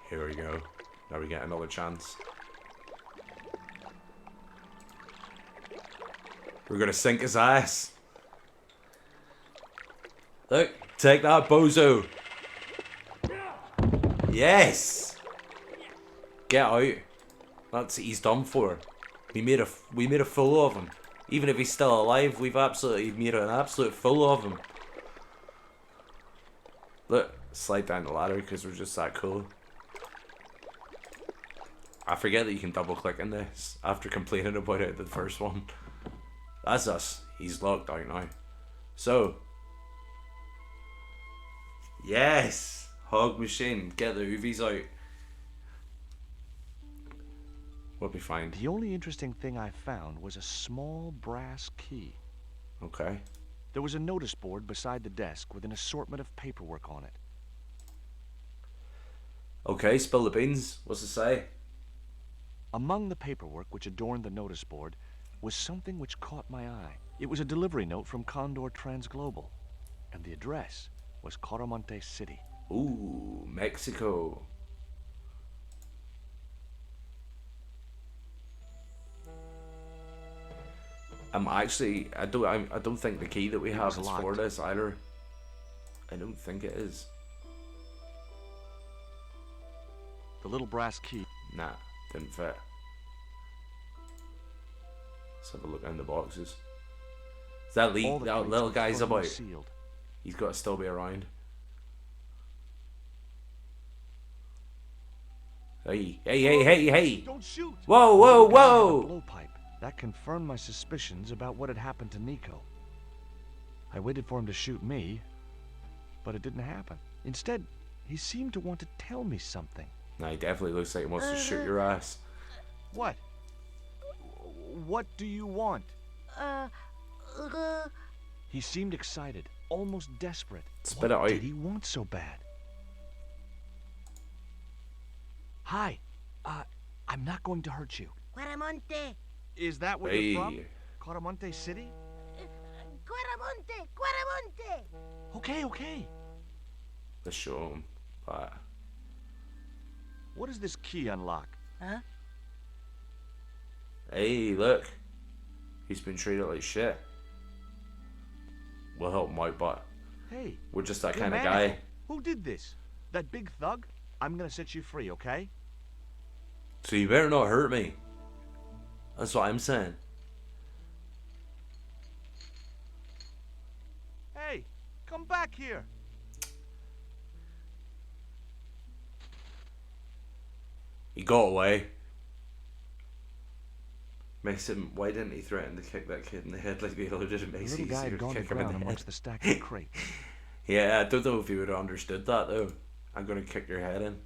[SPEAKER 1] Here we go. Now we get another chance. We're gonna sink his ass. Look, take that, bozo. Yes. Get out. He's done for. We made a fool of him. Even if he's still alive, we've absolutely made an absolute fool of him. Look, slide down the ladder because we're just that cool. I forget that you can double click in this after complaining about it the first one. That's us. He's locked out now. So, yes, hog machine, get the UVs out. We'll be fine.
[SPEAKER 3] The only interesting thing I found was a small brass key.
[SPEAKER 1] Okay.
[SPEAKER 3] There was a notice board beside the desk with an assortment of paperwork on it.
[SPEAKER 1] Okay, spill the beans. What's it say?
[SPEAKER 3] Among the paperwork which adorned the notice board was something which caught my eye. It was a delivery note from Condor Transglobal, and the address was Coromante City.
[SPEAKER 1] Ooh, Mexico. I don't think the key that we have is for this either. I don't think it is.
[SPEAKER 3] The little brass key.
[SPEAKER 1] Nah, didn't fit. Let's have a look in the boxes. Is that that little guy's about?
[SPEAKER 3] Sealed.
[SPEAKER 1] He's got to still be around. Hey!
[SPEAKER 3] Don't shoot!
[SPEAKER 1] Whoa!
[SPEAKER 3] Blowpipe. That confirmed my suspicions about what had happened to Nico. I waited for him to shoot me, but it didn't happen. Instead, he seemed to want to tell me something.
[SPEAKER 1] Nah, he definitely looks like he wants to shoot your ass.
[SPEAKER 3] What? What do you want? He seemed excited, almost desperate.
[SPEAKER 1] Spit it out.
[SPEAKER 3] What did he want so bad? Hi. I'm not going to hurt you.
[SPEAKER 8] Quaramonte.
[SPEAKER 3] Is that where you're from? Coromante City?
[SPEAKER 8] Quaramonte.
[SPEAKER 3] Okay.
[SPEAKER 1] Let's show him.
[SPEAKER 3] What does this key unlock?
[SPEAKER 8] Huh?
[SPEAKER 1] Hey, look. He's been treated like shit. We'll help him out, but
[SPEAKER 3] hey,
[SPEAKER 1] we're just that
[SPEAKER 3] you're
[SPEAKER 1] kind of
[SPEAKER 3] manager.
[SPEAKER 1] guy.
[SPEAKER 3] Who did this? That big thug? I'm gonna set you free, okay?
[SPEAKER 1] So you better not hurt me. That's what I'm saying.
[SPEAKER 3] Hey, come back here.
[SPEAKER 1] He got away. Makes him. Why didn't he threaten to kick that kid in the head like the other did? It makes
[SPEAKER 3] The
[SPEAKER 1] it
[SPEAKER 3] little guy
[SPEAKER 1] easier
[SPEAKER 3] had
[SPEAKER 1] to
[SPEAKER 3] gone to
[SPEAKER 1] kick him in
[SPEAKER 3] ground
[SPEAKER 1] the head.
[SPEAKER 3] amongst the stack of crates.
[SPEAKER 1] Yeah, I don't know if he would have understood that though. I'm gonna kick your head in.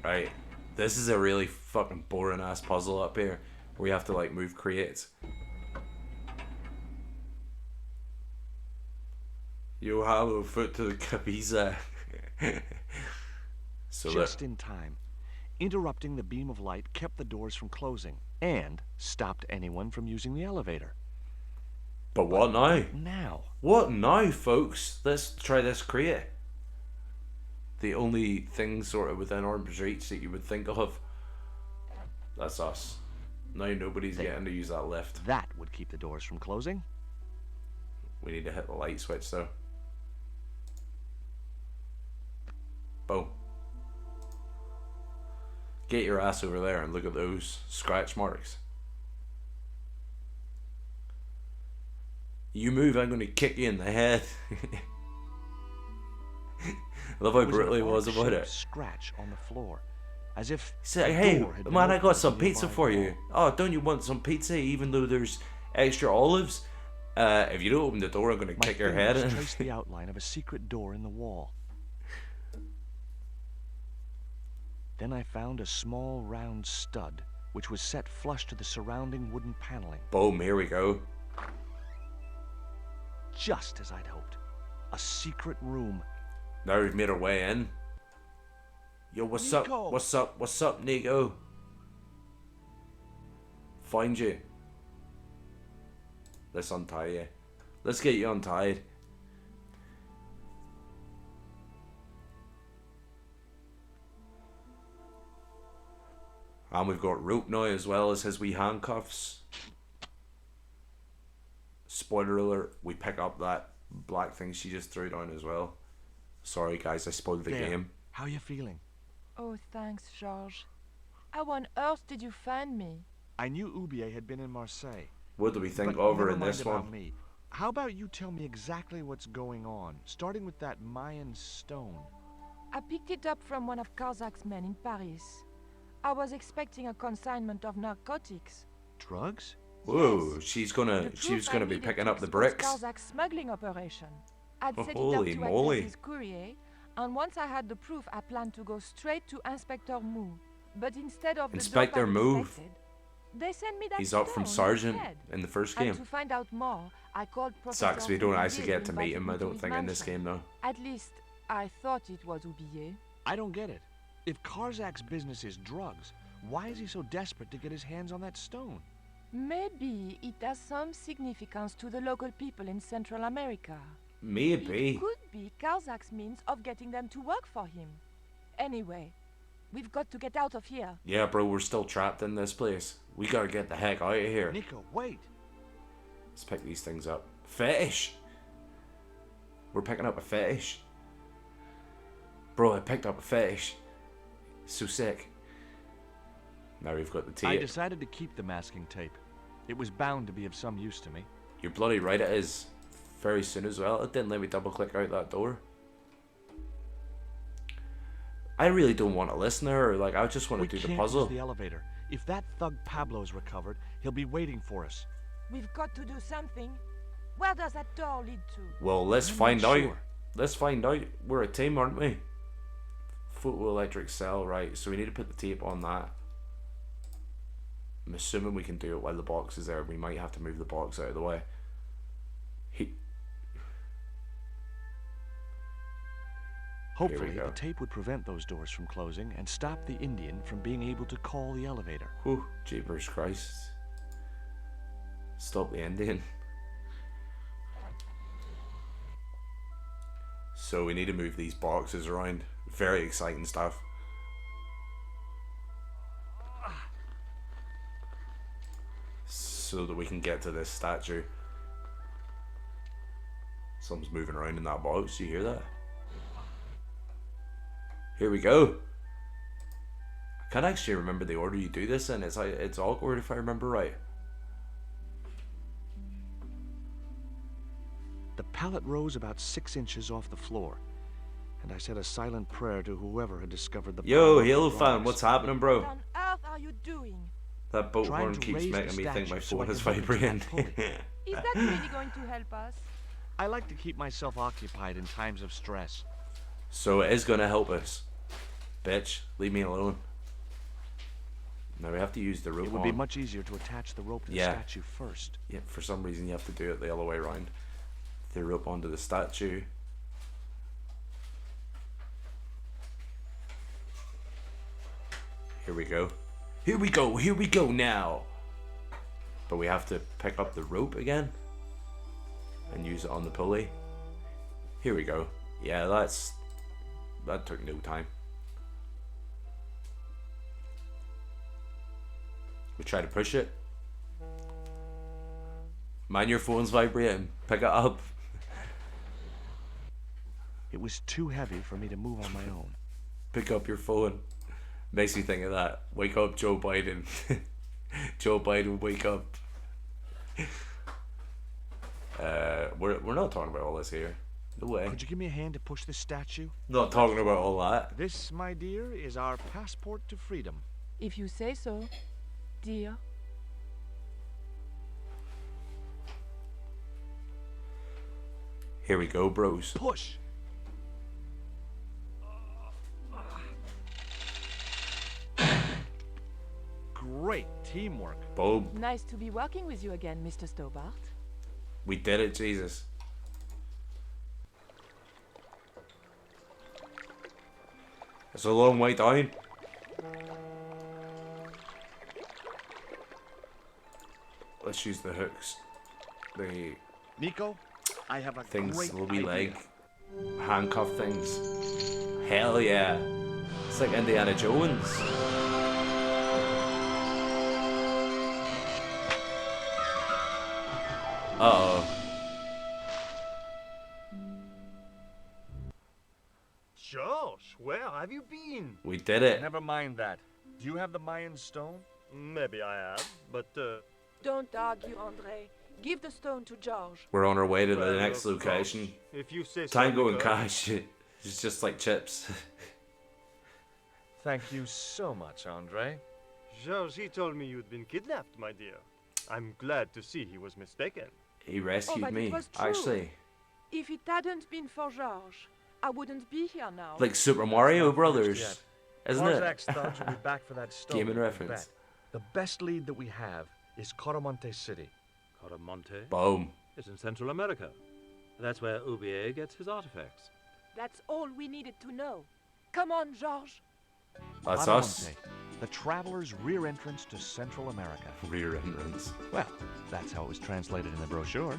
[SPEAKER 1] Right, this is a really fucking boring ass puzzle up here where we have to like move crates. You have a foot to the cabeza. So
[SPEAKER 3] Just in time. Interrupting the beam of light kept the doors from closing and stopped anyone from using the elevator.
[SPEAKER 1] But what now?
[SPEAKER 3] Now.
[SPEAKER 1] What now, folks? Let's try this crate. The only thing sort of within arm's reach that you would think of. That's us. Now nobody's getting to use that lift.
[SPEAKER 3] That would keep the doors from closing.
[SPEAKER 1] We need to hit the light switch though. Boom. Get your ass over there and look at those scratch marks. You move, I'm going to kick you in the head. love how
[SPEAKER 3] There
[SPEAKER 1] brutal he
[SPEAKER 3] an
[SPEAKER 1] was about
[SPEAKER 3] arc-shaped
[SPEAKER 1] it.
[SPEAKER 3] scratch on the floor, as if
[SPEAKER 1] He's like,
[SPEAKER 3] a
[SPEAKER 1] hey,
[SPEAKER 3] door had been
[SPEAKER 1] man, I
[SPEAKER 3] opened
[SPEAKER 1] got
[SPEAKER 3] in
[SPEAKER 1] some
[SPEAKER 3] the
[SPEAKER 1] pizza
[SPEAKER 3] nearby
[SPEAKER 1] for
[SPEAKER 3] wall.
[SPEAKER 1] you. Oh, don't you want some pizza even though there's extra olives? If you don't open the door, I'm going to
[SPEAKER 3] My
[SPEAKER 1] kick your head
[SPEAKER 3] fingers
[SPEAKER 1] in.
[SPEAKER 3] traced the outline of a secret door in the wall. Then I found a small round stud, which was set flush to the surrounding wooden paneling.
[SPEAKER 1] Boom, here we go.
[SPEAKER 3] Just as I'd hoped. A secret room.
[SPEAKER 1] Now we've made our way in. Yo, what's
[SPEAKER 3] Nico.
[SPEAKER 1] up? What's up? What's up, Nico? Find you. Let's untie you. Let's get you untied. And we've got rope now as well as his wee handcuffs. Spoiler alert, we pick up that black thing she just threw down as well. Sorry guys, I spoiled the
[SPEAKER 3] There.
[SPEAKER 1] game.
[SPEAKER 3] How you feeling?
[SPEAKER 2] Oh, thanks, George. How on earth did you find me?
[SPEAKER 3] I knew Ubier had been in Marseille.
[SPEAKER 1] What do we think
[SPEAKER 3] But
[SPEAKER 1] of her
[SPEAKER 3] never
[SPEAKER 1] in
[SPEAKER 3] mind
[SPEAKER 1] this
[SPEAKER 3] about
[SPEAKER 1] one?
[SPEAKER 3] me. How about you tell me exactly what's going on, starting with that Mayan stone?
[SPEAKER 2] I picked it up from one of Karzak's men in Paris. I was expecting a consignment of narcotics.
[SPEAKER 3] Drugs?
[SPEAKER 1] Whoa,
[SPEAKER 2] Yes.
[SPEAKER 1] she was
[SPEAKER 2] The
[SPEAKER 1] gonna
[SPEAKER 2] proof I
[SPEAKER 1] be
[SPEAKER 2] needed
[SPEAKER 1] picking
[SPEAKER 2] to
[SPEAKER 1] up the
[SPEAKER 2] expose
[SPEAKER 1] bricks.
[SPEAKER 2] Karzak's smuggling operation. I'd set it up
[SPEAKER 1] Holy
[SPEAKER 2] to
[SPEAKER 1] moly.
[SPEAKER 2] act as his courier, and once I had the proof, I planned to go straight to Inspector Mou. But instead of
[SPEAKER 1] Inspector
[SPEAKER 2] the dope I
[SPEAKER 1] Mou.
[SPEAKER 2] expected, they sent me that
[SPEAKER 1] He's up from
[SPEAKER 2] stone
[SPEAKER 1] sergeant
[SPEAKER 2] instead.
[SPEAKER 1] in the first
[SPEAKER 2] And
[SPEAKER 1] game.
[SPEAKER 2] to find out more, I called Professor
[SPEAKER 1] Sucks we don't
[SPEAKER 2] Oublier
[SPEAKER 1] actually get to meet
[SPEAKER 2] invited
[SPEAKER 1] him,
[SPEAKER 2] me
[SPEAKER 1] I
[SPEAKER 2] to
[SPEAKER 1] don't
[SPEAKER 2] his
[SPEAKER 1] think, in this
[SPEAKER 2] mansion.
[SPEAKER 1] game though.
[SPEAKER 2] At least, I thought it was Oublier.
[SPEAKER 3] I don't get it. If Karzak's business is drugs, why is he so desperate to get his hands on that stone?
[SPEAKER 2] Maybe it has some significance to the local people in Central America.
[SPEAKER 1] Maybe.
[SPEAKER 2] It could be Karzak's means of getting them to work for him. Anyway, we've got to get out of here.
[SPEAKER 1] Yeah, bro, we're still trapped in this place. We gotta get the heck out of here.
[SPEAKER 3] Nico, wait.
[SPEAKER 1] Let's pick these things up. Fetish! We're picking up a fetish. Bro, I picked up a fetish. So sick. Now we've got the
[SPEAKER 3] I
[SPEAKER 1] tape.
[SPEAKER 3] decided to keep the masking tape. It was bound to be of some use to me.
[SPEAKER 1] You're bloody right, it is. Very soon as well. It didn't let me double click out that door. I really don't want to listen to her. Like, I just want
[SPEAKER 3] We
[SPEAKER 1] to do the
[SPEAKER 3] can't
[SPEAKER 1] puzzle.
[SPEAKER 3] use the elevator. If that thug Pablo's recovered, he'll be waiting for us.
[SPEAKER 2] We've got to do something. Where does that door lead to?
[SPEAKER 1] Well, let's
[SPEAKER 3] I'm not
[SPEAKER 1] find out.
[SPEAKER 3] sure.
[SPEAKER 1] Let's find out. We're a team, aren't we? Photoelectric cell, right. So we need to put the tape on that. I'm assuming we can do it while the box is there. We might have to move the box out of the way.
[SPEAKER 3] Hopefully,
[SPEAKER 1] go.
[SPEAKER 3] the tape would prevent those doors from closing and stop the Indian from being able to call the elevator.
[SPEAKER 1] Whew, jeepers Christ. Stop the Indian. So we need to move these boxes around. Very exciting stuff. So that we can get to this statue. Something's moving around in that box. Do you hear that? Here we go. I can't actually remember the order you do this in. It's awkward if I remember right.
[SPEAKER 3] The pallet rose about 6 inches off the floor, and I said a silent prayer to whoever had discovered the
[SPEAKER 1] Yo,
[SPEAKER 3] power of
[SPEAKER 1] Halo
[SPEAKER 3] the
[SPEAKER 1] fan,
[SPEAKER 3] rocks.
[SPEAKER 1] what's happening, bro?
[SPEAKER 2] What on earth are you doing?
[SPEAKER 1] That boat
[SPEAKER 3] Trying
[SPEAKER 1] horn
[SPEAKER 3] to
[SPEAKER 1] keeps
[SPEAKER 3] raise
[SPEAKER 1] making
[SPEAKER 3] the
[SPEAKER 1] me think my
[SPEAKER 3] statue so
[SPEAKER 1] phone
[SPEAKER 3] I
[SPEAKER 1] is
[SPEAKER 3] can hook it to that
[SPEAKER 1] vibrating.
[SPEAKER 3] pulley.
[SPEAKER 2] Is that really going to help us?
[SPEAKER 3] I like to keep myself occupied in times of stress.
[SPEAKER 1] So it is gonna help us. Bitch, leave me alone. Now we have to use the rope
[SPEAKER 3] It would
[SPEAKER 1] on.
[SPEAKER 3] be much easier to attach the rope to
[SPEAKER 1] Yeah.
[SPEAKER 3] the statue first.
[SPEAKER 1] Yeah, for some reason you have to do it the other way around. The rope onto the statue. Here we go. Here we go. Here we go now. But we have to pick up the rope again and use it on the pulley. Here we go. Yeah, that took no time. We try to push it. Man, your phone's vibrating. Pick it up.
[SPEAKER 3] It was too heavy for me to move on my own.
[SPEAKER 1] Pick up your phone. Makes me think of that. Wake up, Joe Biden. Joe Biden, wake up. We're not talking about all this here. No way.
[SPEAKER 3] Could you give me a hand to push this statue?
[SPEAKER 1] Not talking about all that.
[SPEAKER 3] This, my dear, is our passport to freedom.
[SPEAKER 2] If you say so, dear.
[SPEAKER 1] Here we go, bros.
[SPEAKER 3] Push! Great teamwork.
[SPEAKER 1] Boom.
[SPEAKER 2] Nice to be working with you again, Mr. Stobart.
[SPEAKER 1] We did it, Jesus. It's a long way down. Let's use the hooks. The
[SPEAKER 3] Nico, I have a
[SPEAKER 1] things,
[SPEAKER 3] great
[SPEAKER 1] will be
[SPEAKER 3] idea.
[SPEAKER 1] like handcuff things. Hell yeah. It's like Indiana Jones. Uh-oh.
[SPEAKER 4] Josh, where have you been?
[SPEAKER 1] We did it.
[SPEAKER 3] Never mind that. Do you have the Mayan stone?
[SPEAKER 4] Maybe I have, but
[SPEAKER 2] Don't argue, Andre. Give the stone to George.
[SPEAKER 1] We're on our way to the
[SPEAKER 4] well,
[SPEAKER 1] next
[SPEAKER 4] of course.
[SPEAKER 1] location.
[SPEAKER 4] If you say so.
[SPEAKER 1] Tango and
[SPEAKER 4] Nico.
[SPEAKER 1] Cash. It's just like chips.
[SPEAKER 3] Thank you so much, Andre.
[SPEAKER 4] Georgie told me you'd been kidnapped, my dear. I'm glad to see he was mistaken.
[SPEAKER 1] He rescued
[SPEAKER 2] but it
[SPEAKER 1] me,
[SPEAKER 2] was true.
[SPEAKER 1] actually.
[SPEAKER 2] If it hadn't been for George, I wouldn't be here now.
[SPEAKER 1] Like Super Mario
[SPEAKER 3] Not
[SPEAKER 1] Brothers,
[SPEAKER 3] finished
[SPEAKER 1] isn't
[SPEAKER 3] Marzax
[SPEAKER 1] it?
[SPEAKER 3] thought you'd be back for that stone.
[SPEAKER 1] Gaming
[SPEAKER 3] you
[SPEAKER 1] reference.
[SPEAKER 3] bet. The best lead that we have is Coromonte City.
[SPEAKER 10] Coromonte?
[SPEAKER 1] Boom.
[SPEAKER 10] It's in Central America. That's where Ubier gets his artifacts.
[SPEAKER 2] That's all we needed to know. Come on, George.
[SPEAKER 1] That's
[SPEAKER 3] Coromonte,
[SPEAKER 1] us.
[SPEAKER 3] the traveler's rear entrance to Central America.
[SPEAKER 1] Rear entrance.
[SPEAKER 3] Well, that's how it was translated in the brochure.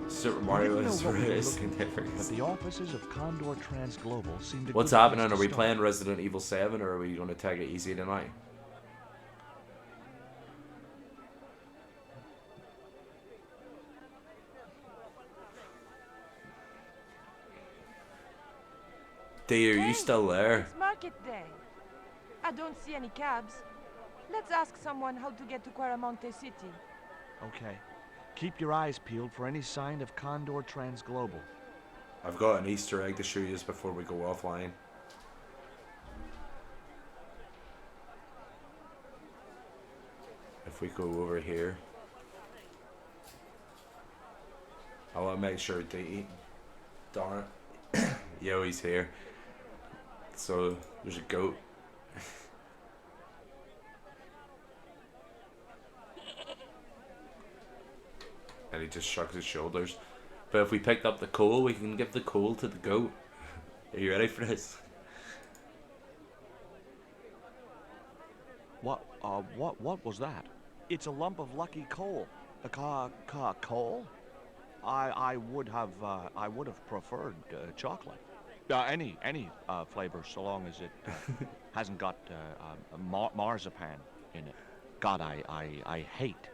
[SPEAKER 1] Super Mario
[SPEAKER 3] We didn't
[SPEAKER 1] is
[SPEAKER 3] know what we were
[SPEAKER 1] really
[SPEAKER 3] looking for,
[SPEAKER 1] different.
[SPEAKER 3] but the offices of Condor Transglobal seemed a
[SPEAKER 1] What's
[SPEAKER 3] good
[SPEAKER 1] happening?
[SPEAKER 3] place
[SPEAKER 1] Are
[SPEAKER 3] to
[SPEAKER 1] we
[SPEAKER 3] start.
[SPEAKER 1] playing Resident Evil 7 or are we going to take it easy tonight? Dear, are you still there?
[SPEAKER 2] It's market day. I don't see any cabs. Let's ask someone how to get to Quaramonte City.
[SPEAKER 3] Okay. Keep your eyes peeled for any sign of Condor Transglobal.
[SPEAKER 1] I've got an Easter egg to show you before we go offline. If we go over here, I want to make sure to eat. Darn it. Yo, he's here. So, there's a goat. And he just shrugs his shoulders. But if we picked up the coal, we can give the coal to the goat. Are you ready for this?
[SPEAKER 3] What was that? It's a lump of lucky coal. A coal? I would have preferred chocolate. Any flavor, so long as it hasn't got marzipan in it. God, I hate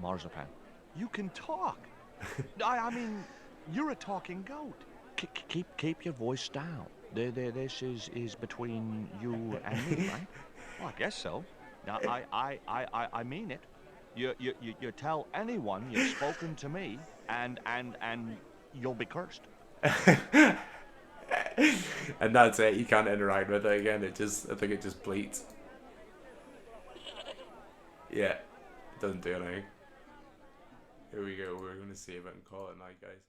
[SPEAKER 3] marzipan. You can talk. I mean, you're a talking goat. Keep your voice down. This is between you and me, right? Well, I guess so. Now, I mean it. You tell anyone you've spoken to me, and you'll be cursed.
[SPEAKER 1] And that's it. You can't interact with it again. I think it just bleats. Yeah, it doesn't do anything. Here we go. We're gonna save it and call it night, guys.